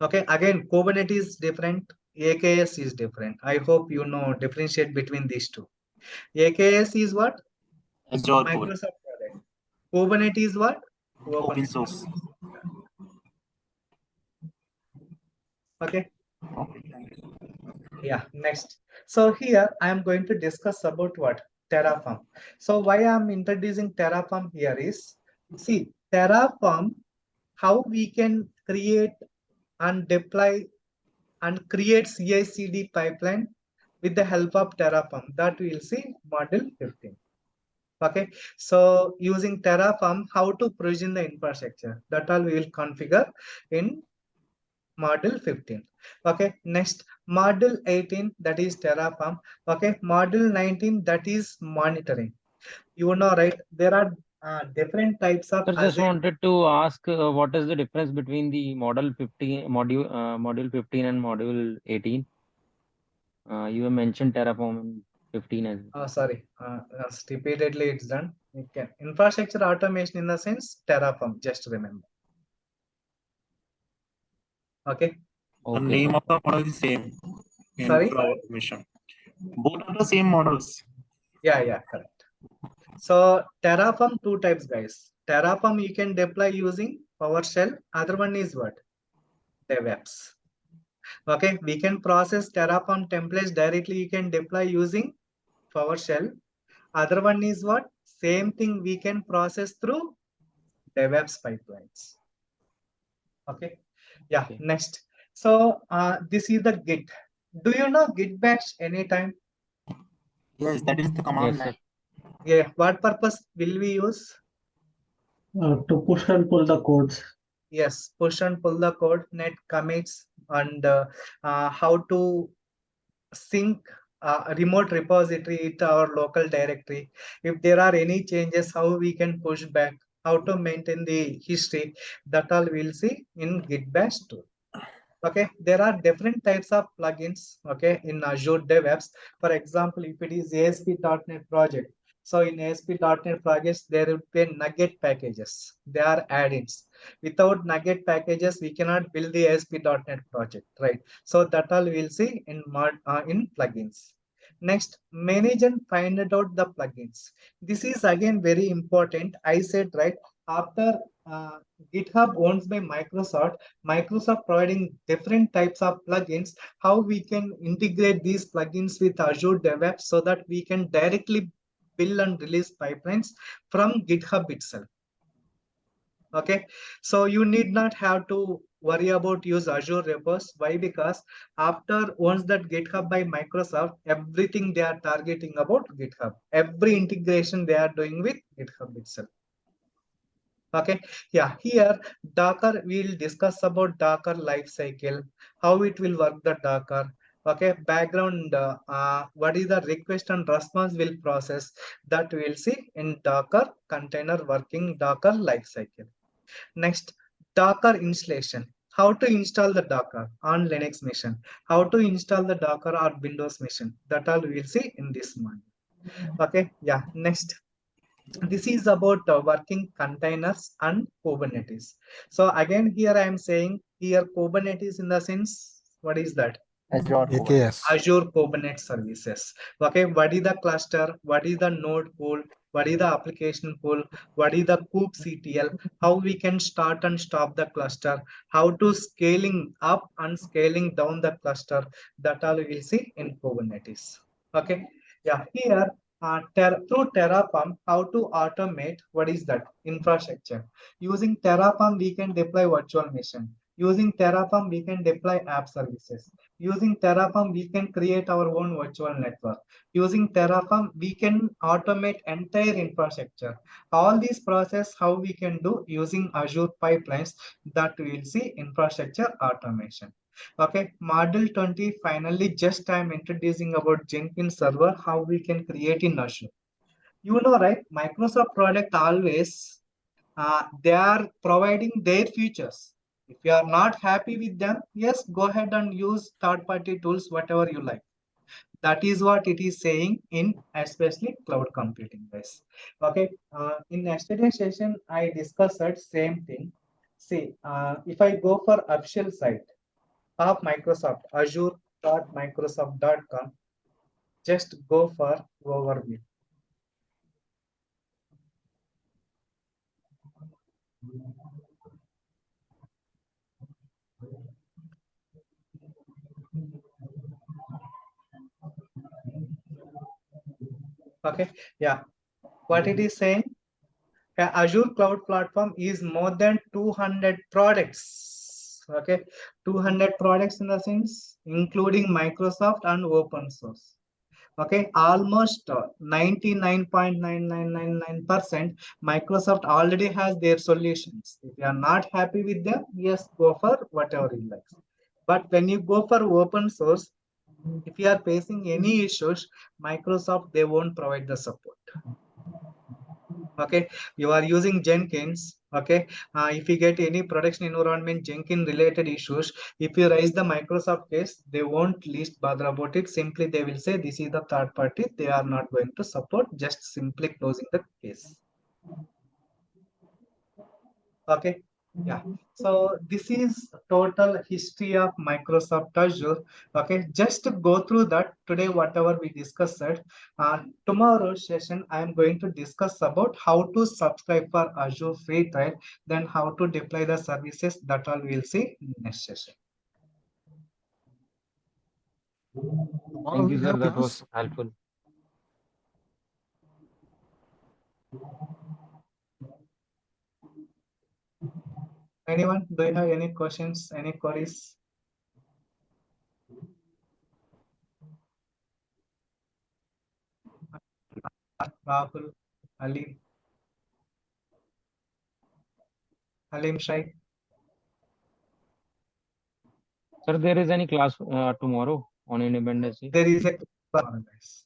Okay, again, Kubernetes is different, AKS is different. I hope you know differentiate between these two. AKS is what?
Azure
Microsoft product. Kubernetes is what?
open source.
Okay. Yeah, next. So here I am going to discuss about what? Terraform. So why I am introducing Terraform here is, see, Terraform, how we can create and deploy and create CI/CD pipeline with the help of Terraform, that we will see module 15. Okay, so using Terraform, how to provision the infrastructure, that all we will configure in module 15. Okay, next module 18, that is Terraform. Okay, module 19, that is monitoring. You know, right? There are different types of.
I just wanted to ask what is the difference between the module 15 and module 18? You have mentioned Terraform in 15 as well.
Sorry, repeatedly it's done. You can infrastructure automation in the sense Terraform. Just remember. Okay.
The name of the model is same.
Sorry?
Automation. Both are the same models.
Yeah, correct. So Terraform, two types, guys. Terraform you can deploy using PowerShell. Other one is what? DevOps. Okay, we can process Terraform templates directly. You can deploy using PowerShell. Other one is what? Same thing we can process through DevOps pipelines. Okay, yeah,
Okay.
next. So this is the Git. Do you know Git bash anytime?
Yes, that is the command
Yes, sir.
line.
Yeah, what purpose will we use?
To push and pull the codes.
Yes, push and pull the code, net commits, and how to sync remote repository to our local directory. If there are any changes, how we can push back, how to maintain the history, that all we'll see in Git bash tool. Okay, there are different types of plugins, okay, in Azure DevOps. For example, if it is ASP.NET project, so in ASP.NET projects, there will be nugget packages. They are add-ins. Without nugget packages, we cannot build the ASP.NET project, right? So that all we'll see in plugins. Next, manage and find out the plugins. This is again very important. I said, right, after GitHub owns by Microsoft providing different types of plugins, how we can integrate these plugins with Azure DevOps so that we can directly build and release pipelines from GitHub itself. Okay, so you need not have to worry about use Azure repos. Why? Because after once that GitHub by Microsoft, everything they are targeting about GitHub, every integration they are doing with GitHub itself. Okay, yeah, here Docker, we'll discuss about Docker lifecycle, how it will work the Docker. Okay, background, what is the request and response will process, that we'll see in Docker container working Docker lifecycle. Next, Docker installation. How to install the Docker on Linux machine, how to install the Docker on Windows machine, that all we'll see in this one. Okay, yeah, next. This is about working containers and Kubernetes. So again, here I am saying here Kubernetes in the sense, what is that?
Azure
AKS.
Azure Kubernetes services. Okay, what is the cluster? What is the node pool? What is the application pool? What is the kubectl? How we can start and stop the cluster? How to scaling up and scaling down the cluster? That all we will see in Kubernetes. Okay, yeah, here through Terraform, how to automate, what is that? Infrastructure. Using Terraform, we can deploy virtual machine. Using Terraform, we can deploy app services. Using Terraform, we can create our own virtual network. Using Terraform, we can automate entire infrastructure. All these process, how we can do using Azure pipelines, that we will see infrastructure automation. Okay, module 20, finally, just I'm introducing about Jenkins server, how we can create in Azure. You know, right? Microsoft product always, they are providing their features. If you are not happy with them, yes, go ahead and use third-party tools, whatever you like. That is what it is saying in especially cloud computing, guys. Okay, in yesterday's session, I discussed that same thing. See, if I go for official site of Microsoft, azure.microsoft.com, just go for overview. Okay, yeah, what it is saying, Azure Cloud Platform is more than 200 products. Okay, 200 products in the sense, including Microsoft and open source. Okay, almost 99.9999% Microsoft already has their solutions. If you are not happy with them, yes, go for whatever you like. But when you go for open source, if you are facing any issues, Microsoft, they won't provide the support. Okay, you are using Jenkins. Okay, if you get any production environment Jenkins related issues, if you raise the Microsoft case, they won't least bother about it. Simply they will say this is the third party, they are not going to support, just simply closing the case. Okay, yeah, so this is total history of Microsoft Azure. Okay, just to go through that today, whatever we discussed, tomorrow's session I am going to discuss about how to subscribe for Azure free trial, then how to deploy the services, that all we'll see in next session.
Tomorrow
Thank
we
you, sir.
have
That
class.
was helpful.
Anyone? Do you have any questions? Any queries? Rahul, Halim, Shai.
Sir, there is any class tomorrow on Independence Day?
There is a guys.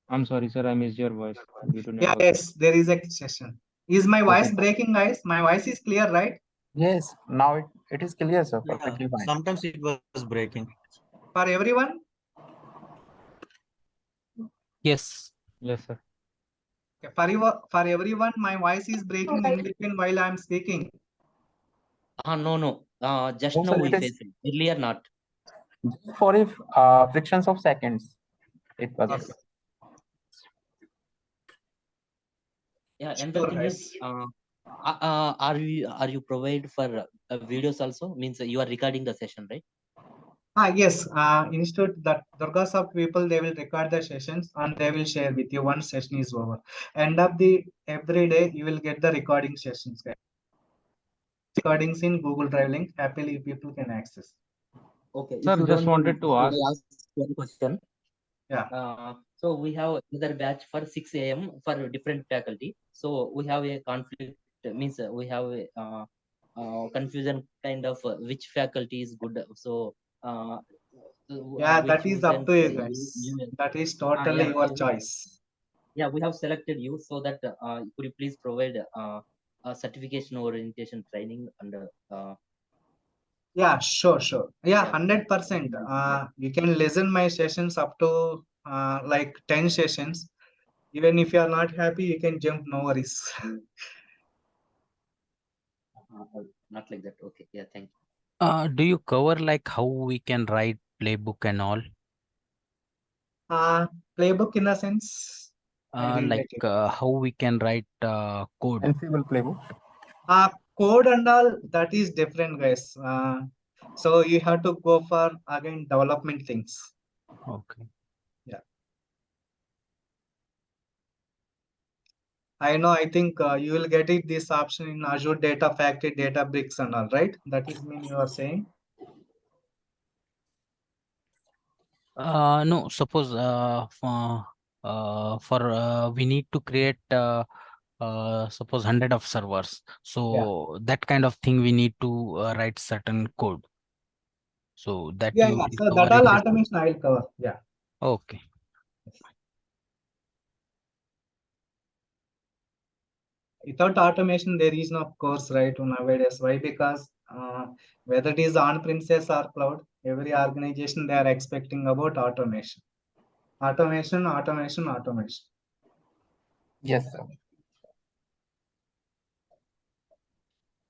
I'm sorry, sir. I missed your voice due to
Yeah,
network.
yes, there is a session. Is my voice
Okay.
breaking, guys? My voice is clear, right?
Yes, now it is clear, sir.
Yeah,
Perfectly fine.
Sometimes it was breaking.
For everyone?
Yes.
Yes, sir.
Okay, for everyone, my voice is breaking in between while I'm speaking.
No. Just
No,
now
sir,
we
it is
faced it. Earlier not.
just for if frictions of seconds. It was.
Yes. Yeah, and the
Sure,
thing is,
guys.
are you provide for videos also? Means you are recording the session, right?
Yes. Instead that DurgaSoft people, they will record the sessions and they will share with you once session is over. End of the every day, you will get the recording sessions, guys. Recordings in Google Drive link. Happily, people can access.
Okay.
Sir,
If you
just
don't
wanted
mind,
to
I
ask.
will ask one question.
Yeah.
So we have another batch for 6 a.m. for different faculty. So we have a conflict. Means we have a confusion kind of which faculty is good. So
Yeah,
we
that is up
chosen
to you guys. That is totally
yeah.
your
So
choice.
yeah, we have selected you so that could you please provide a certification orientation training and
Yeah, sure. Yeah,
Yeah.
100%. You can listen my sessions up to like 10 sessions. Even if you are not happy, you can jump, no worries.
not like that. Okay. Yeah. Thank you.
Do you cover like how we can write playbook and all?
Playbook in a sense, I didn't
Like
get it.
how we can write code?
Ansible playbook.
Code and all, that is different, guys. So you have to go for again development things.
Okay.
Yeah. I know. I think you will get it this option in Azure Data Factory, Databricks and all, right? That is mean you are saying.
No, suppose for we need to create suppose 100 of servers. So that kind of thing we need to write certain code. So that
Yeah.
you will
So
cover
that all
in this.
automation I will cover. Yeah.
Okay.
Without automation, there is no course, right, nowadays. Why? Because whether it is on-premises or cloud, every organization, they are expecting about automation. Automation.
Yes, sir.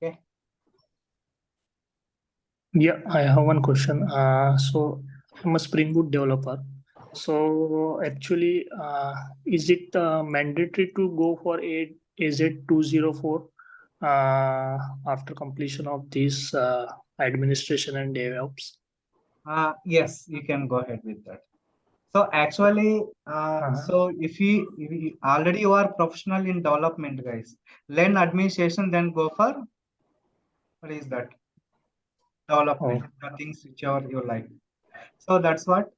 Okay.
Yeah, I have one question. So I'm a Spring Boot developer. So actually, is it mandatory to go for AZ204 after completion of this administration and DevOps?
Yes, you can go ahead with that. So actually, so if you already you are professional in development, guys, learn administration, then go for what is that? Development, the things which are you like. So that's what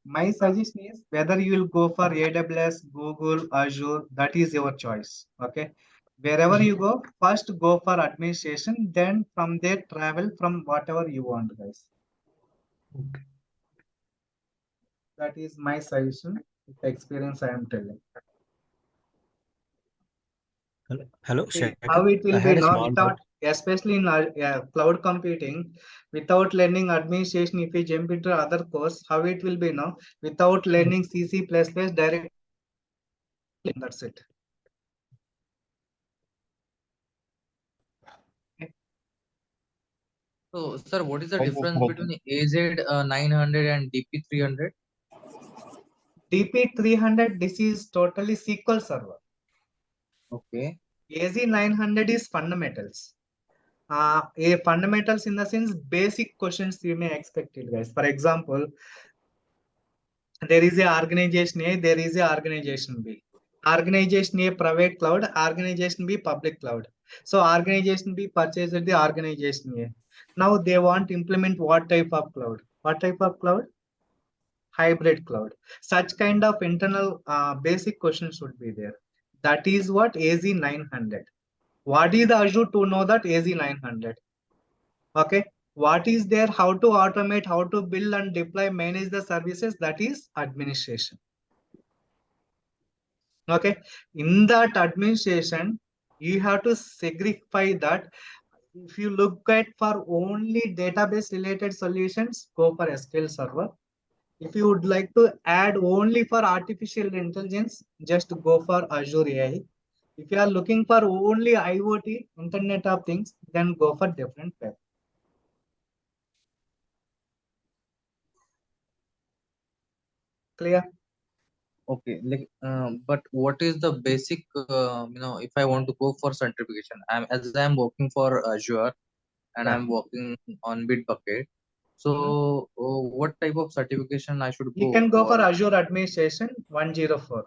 my suggestion is. Whether you will go for AWS, Google, Azure, that is your choice. Okay. Wherever you go, first go for administration, then from there travel from whatever you want, guys.
Okay.
That is my suggestion. With the experience I am telling.
Hello,
See, how it will be now without, especially in cloud computing, without learning administration, if you jump into other course, how it will be now without learning CC++ direct. That's it.
So, sir, what is the
Why is it
difference
breaking?
between AZ 900 and DP 300?
DP 300, this is totally SQL server.
Okay.
AZ 900 is fundamentals. A fundamentals in the sense basic questions you may expect it, guys. For example, there is a organization A, there is a organization B. Organization A private cloud, organization B public cloud. So organization B purchased the organization A. Now they want to implement what type of cloud? What type of cloud? Hybrid cloud. Such kind of internal basic questions should be there. That is what AZ900. What is the Azure to know that AZ900? Okay. What is there? How to automate, how to build and deploy, manage the services? That is administration. Okay. In that administration, you have to signify that if you look at for only database related solutions, go for SQL Server. If you would like to add only for artificial intelligence, just go for Azure AI. If you are looking for only IoT, Internet of Things, then go for different web. Clear?
Okay, like, but what is the basic, if I want to go for certification, I'm working for Azure and
Yeah.
I'm working on Bitbucket. So, what type of certification I should
You
go
can go for
for?
Azure Administration 104.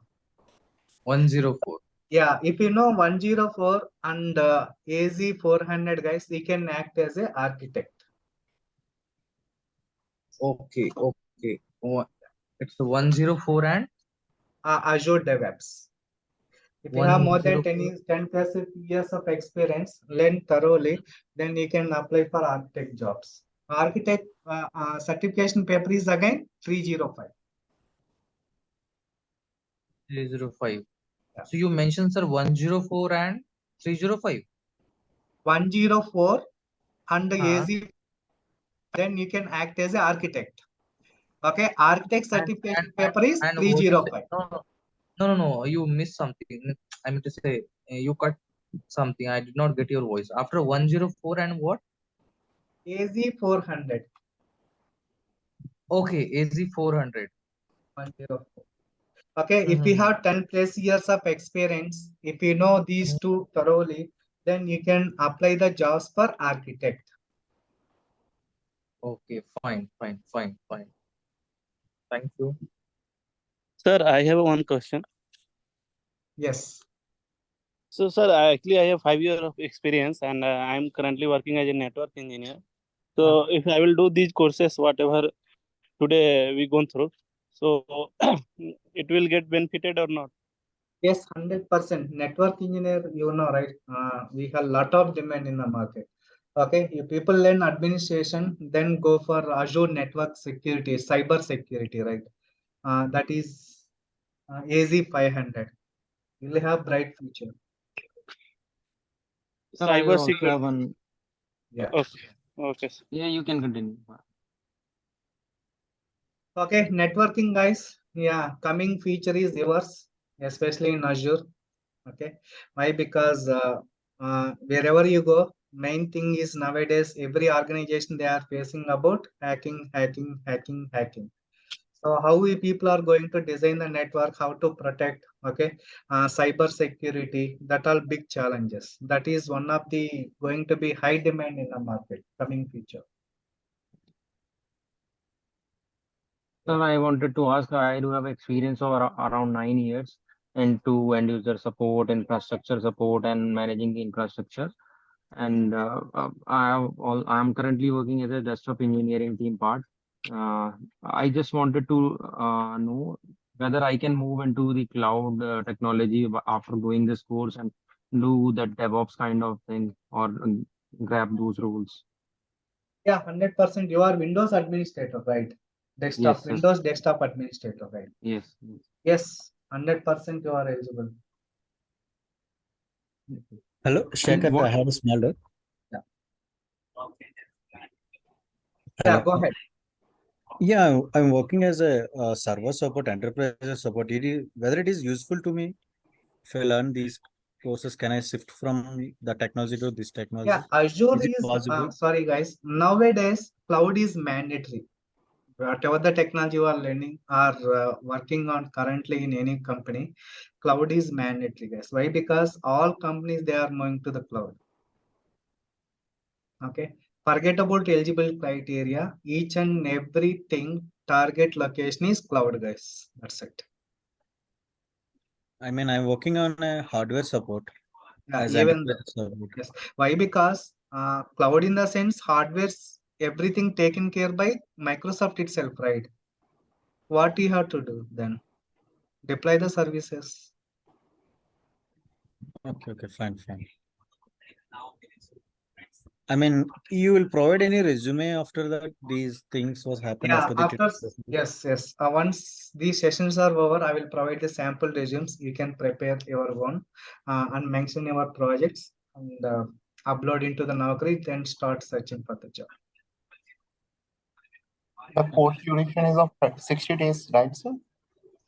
104.
Yeah, if you know 104 and AZ400, guys, you can act as an architect.
Okay, okay. It's 104 and
Azure DevOps. If you have more than
104.
10 plus years of experience, learn thoroughly, then you can apply for architect jobs. Architect certification paper is again 305.
305.
Yeah.
So you mentioned, sir, 104 and 305.
104 and AZ, then you can act as an architect. Okay, architect certification paper is
And what is
305.
No, you missed something. I mean to say, you cut something. I did not get your voice. After 104 and what?
AZ400.
Okay, AZ400.
104. Okay, if you have 10 plus years of experience, if you know these two thoroughly, then you can apply the jobs for architect.
Okay, fine. Thank you.
Sir, I have one question.
Yes.
So, sir, I have 5 years of experience and I am currently working as a network engineer. So, if I will do these courses, whatever today we gone through, so it will get benefited or not?
Yes, 100%. Network engineer, you know, right? We have a lot of demand in the market. Okay, if people learn administration, then go for Azure Network Security, cyber security, right? That is AZ500. You will have bright future.
Sir, I
Cyber
also
security.
have one.
Yeah.
Okay.
Yeah, you can continue.
Okay, networking, guys. Yeah, coming feature is yours, especially in Azure. Okay, why? Because wherever you go, main thing is nowadays every organization they are facing about hacking. So how we people are going to design the network, how to protect, okay, cyber security, that are big challenges. That is one of the going to be high demand in the market coming future.
Sir, I wanted to ask, I do have experience of around 9 years into end user support, infrastructure support, and managing the infrastructure. And I am currently working as a desktop engineering team part. I just wanted to know whether I can move into the cloud technology after doing this course and do that DevOps kind of thing, or grab those roles.
Yeah, 100%. You are Windows administrator, right? Desktop,
Yes, sir.
Windows desktop administrator, right?
Yes.
Yes, 100% you are eligible.
Hello, Sekhar, I have a small doubt.
Yeah. Yeah, go ahead.
Yeah, I'm working as a server support, enterprise support. Whether it is useful to me if I learn these courses, can I shift from the technology to this technology?
Yeah, Azure
Is it
is,
possible?
sorry guys, nowadays cloud is mandatory. Whatever the technology you are learning or working on currently in any company, cloud is mandatory, guys. Why? Because all companies, they are moving to the cloud. Okay. Forget about eligible criteria. Each and everything target location is cloud, guys. That's it.
I mean, I'm working on a hardware support
Yeah,
as
even
enterprise support.
yes. Why? Because cloud in the sense hardware's everything taken care by Microsoft itself, right? What you have to do then? Deploy the services.
Okay, fine. I mean, you will provide any resume after that these things was happened
Yeah,
after the
after
session?
yes. Once these sessions are over, I will provide the sample resumes. You can prepare your own and mention your projects and upload into the Naukri, then start searching for the job.
The course duration is of 60 days, right, sir?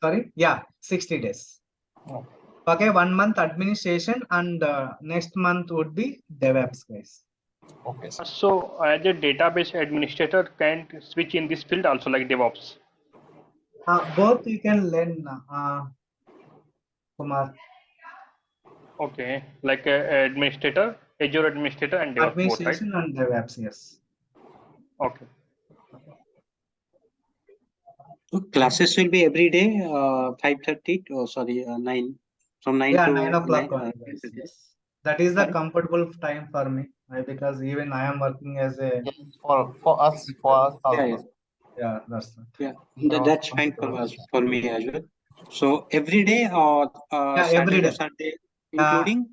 Sorry, yeah, 60 days.
Okay.
Okay, 1 month administration and next month would be DevOps, guys.
Okay, sir.
So as a database administrator, can switch in this field also like DevOps?
Both you can learn, Kumar.
Okay, like a administrator, Azure administrator and DevOps both, right?
Administration and DevOps, yes.
Okay.
So classes will be every day, 5:30. Oh, sorry, 9 from 9
Yeah,
to
9 o'clock
9.
only, guys. Yes. That is the comfortable time for me, because even I am working as a
Yes, for us also.
yeah, that's it.
Yeah, that's fine for us, for me as well. So every day or
Yeah, every
Saturday to
day.
Sunday, including?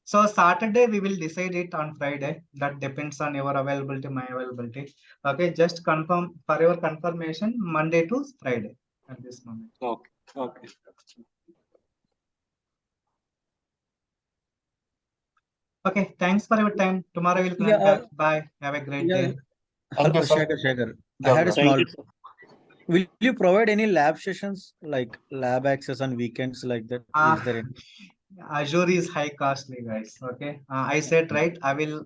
So Saturday we will decide it on Friday. That depends on your availability, my availability. Okay, just confirm for your confirmation Monday to Friday at this moment.
Okay.
Okay, thanks for your time. Tomorrow we'll plan back. Bye. Have a great day.
Thank you, sir.
Shekhar, I had a
Thank
small.
you, sir.
Will you provide any lab sessions like lab access on weekends like that? Is there any?
Azure is high costly, guys. Okay, I said right. I will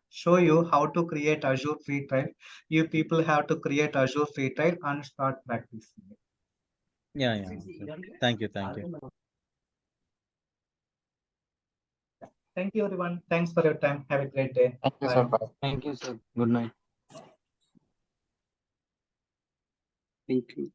show you how to create Azure free trial. You people have to create Azure free trial and start practicing it.
Yeah. Thank you.
Thank you, everyone. Thanks for your time. Have a great day.
Thank you,
Bye.
sir. Bye.
Thank you, sir. Good night.
Thank you.